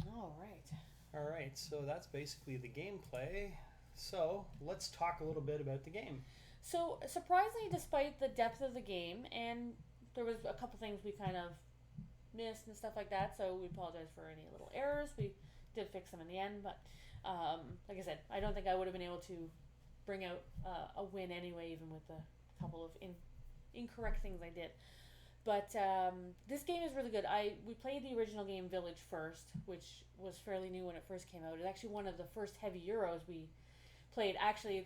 All right. All right, so that's basically the gameplay. So let's talk a little bit about the game. So surprisingly, despite the depth of the game, and there was a couple things we kind of missed and stuff like that, so we apologize for any little errors. We did fix them in the end, but like I said, I don't think I would have been able to bring out a win anyway, even with the couple of incorrect things I did. But this game is really good. We played the original game Village first, which was fairly new when it first came out. It's actually one of the first heavy Euros we played. Actually,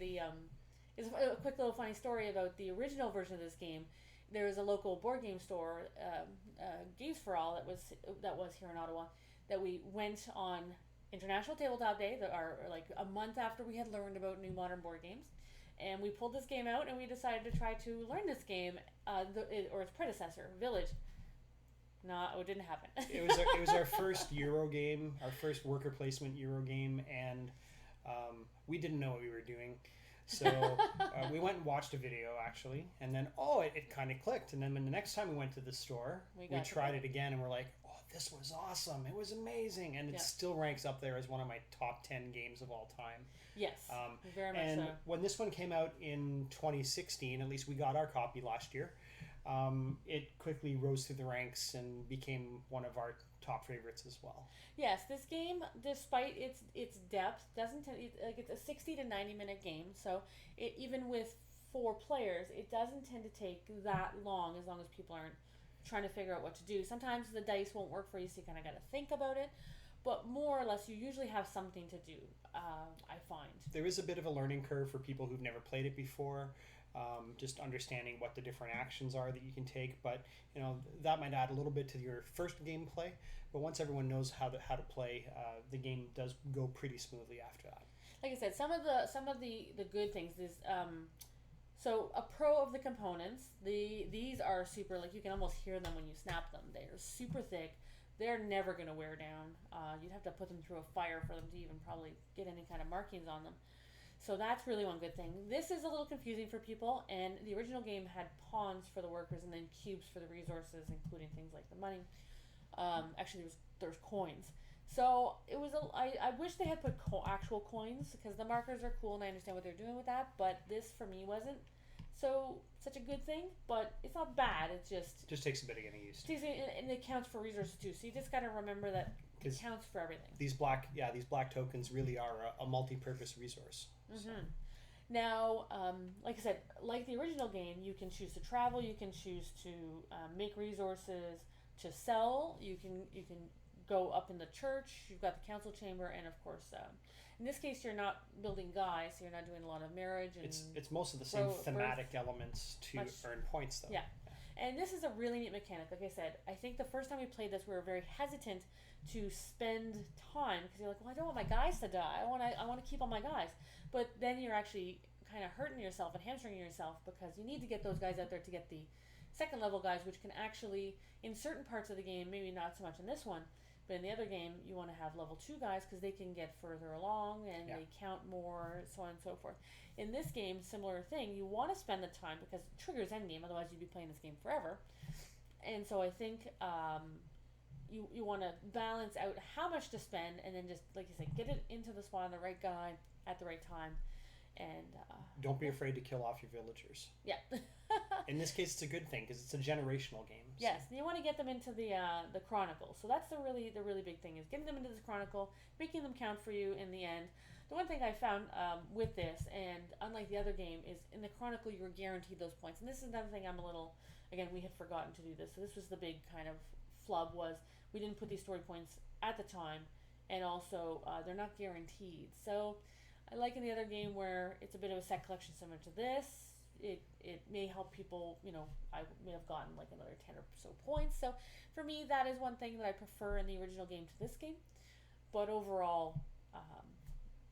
it's a quick little funny story about the original version of this game. There was a local board game store, Games for All, that was here in Ottawa, that we went on International Tabletop Day, like a month after we had learned about new modern board games. And we pulled this game out and we decided to try to learn this game, or its predecessor, Village. No, it didn't happen. It was our first Euro game, our first worker placement Euro game, and we didn't know what we were doing. So we went and watched a video, actually, and then, it kind of clicked. And then when the next time we went to the store, we tried it again, and we're like, this was awesome. It was amazing. And it still ranks up there as one of my top 10 games of all time. Yes, very much and so. When this one came out in 2016, at least we got our copy last year, it quickly rose through the ranks and became one of our top favorites as well. Yes, this game, despite its depth, it's a 60 to 90 minute game. So even with 4 players, it doesn't tend to take that long as long as people aren't trying to figure out what to do. Sometimes the dice won't work for you, so you kind of got to think about it. But more or less, you usually have something to do, I find. There is a bit of a learning curve for people who've never played it before, just understanding what the different actions are that you can take. But that might add a little bit to your first gameplay. But once everyone knows how to play, the game does go pretty smoothly after that. Like I said, some of the good things is so a pro of the components. These are super, like you can almost hear them when you snap them. They are super thick. They're never going to wear down. You'd have to put them through a fire for them to even probably get any kind of markings on them. So that's really one good thing. This is a little confusing for people, and the original game had pawns for the workers and then cubes for the resources, including things like the money. Actually, there's coins. So it was I wish they had put actual coins, because the markers are cool and I understand what they're doing with that, but this for me wasn't such a good thing. But it's not bad. It just takes a bit of getting used to. And it counts for resources too. So you just got to remember that It counts for everything. These black tokens really are a multi-purpose resource. So. Now, like I said, like the original game, you can choose to travel. You can choose to make resources, to sell. You can go up in the church. You've got the council chamber, and of course, in this case, you're not building guys. So you're not doing a lot of marriage. And it's most of the same thematic elements to earn points, though. Yeah. And this is a really neat mechanic. Like I said, I think the first time we played this, we were very hesitant to spend time because you're like, well, I don't want my guys to die. I want to keep all my guys. But then you're actually kind of hurting yourself and hamstringing yourself because you need to get those guys out there to get the second level guys, which can actually, in certain parts of the game, maybe not so much in this one, but in the other game, you want to have level 2 guys because they can get further along and they count more, so on and so forth. In this game, similar thing, you want to spend the time because it triggers endgame, otherwise you'd be playing this game forever. And so I think you want to balance out how much to spend and then just, like you said, get it into the spawn, the right guy at the right time. And don't be afraid to kill off your villagers. Yeah. In this case, it's a good thing because it's a generational game. So. Yes, you want to get them into the chronicle. So that's the really big thing is getting them into this chronicle, making them count for you in the end. The one thing I found with this, and unlike the other game, is in the chronicle you're guaranteed those points. And this is another thing again, we had forgotten to do this. So this was the big kind of flub was we didn't put these story points at the time, and also they're not guaranteed. So I like in the other game where it's a bit of a set collection similar to this. It may help people, I may have gotten like another 10 or so points. So for me, that is one thing that I prefer in the original game to this game. But overall,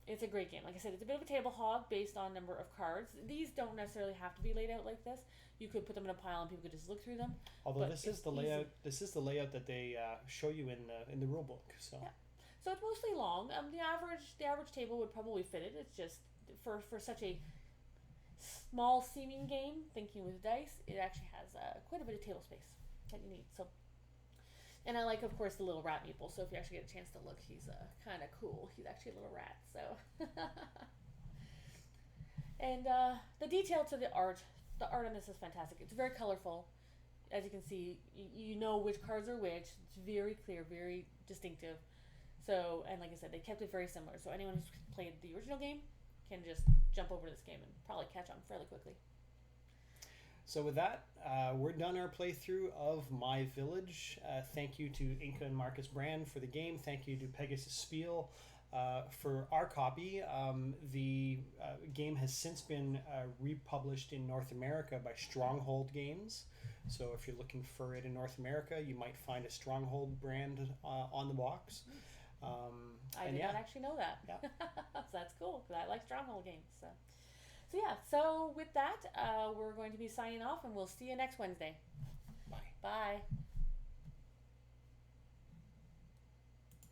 it's a great game. Like I said, it's a bit of a table hog based on number of cards. These don't necessarily have to be laid out like this. You could put them in a pile and people could just look through them. Although this is the layout. This is the layout that they show you in the rule book. So. Yeah. So it's mostly long. The average table would probably fit it. It's just for such a small seeming game, thinking with dice, it actually has quite a bit of table space that you need. So, and I like, of course, the little rat meeple. So if you actually get a chance to look, he's kind of cool. He's actually a little rat. So, and the detail to the art on this is fantastic. It's very colorful. As you can see, you know which cards are which. It's very clear, very distinctive. So, and like I said, they kept it very similar. So anyone who's played the original game can just jump over to this game and probably catch on fairly quickly. So with that, we're done our playthrough of My Village. Thank you to Inka and Markus Brand for the game. Thank you to Pegasus Spiele for our copy. The game has since been republished in North America by Stronghold Games. So if you're looking for it in North America, you might find a Stronghold brand on the box. I did not actually know that. Yeah. So that's cool because I like Stronghold games. So with that, we're going to be signing off, and we'll see you next Wednesday. Bye. Bye.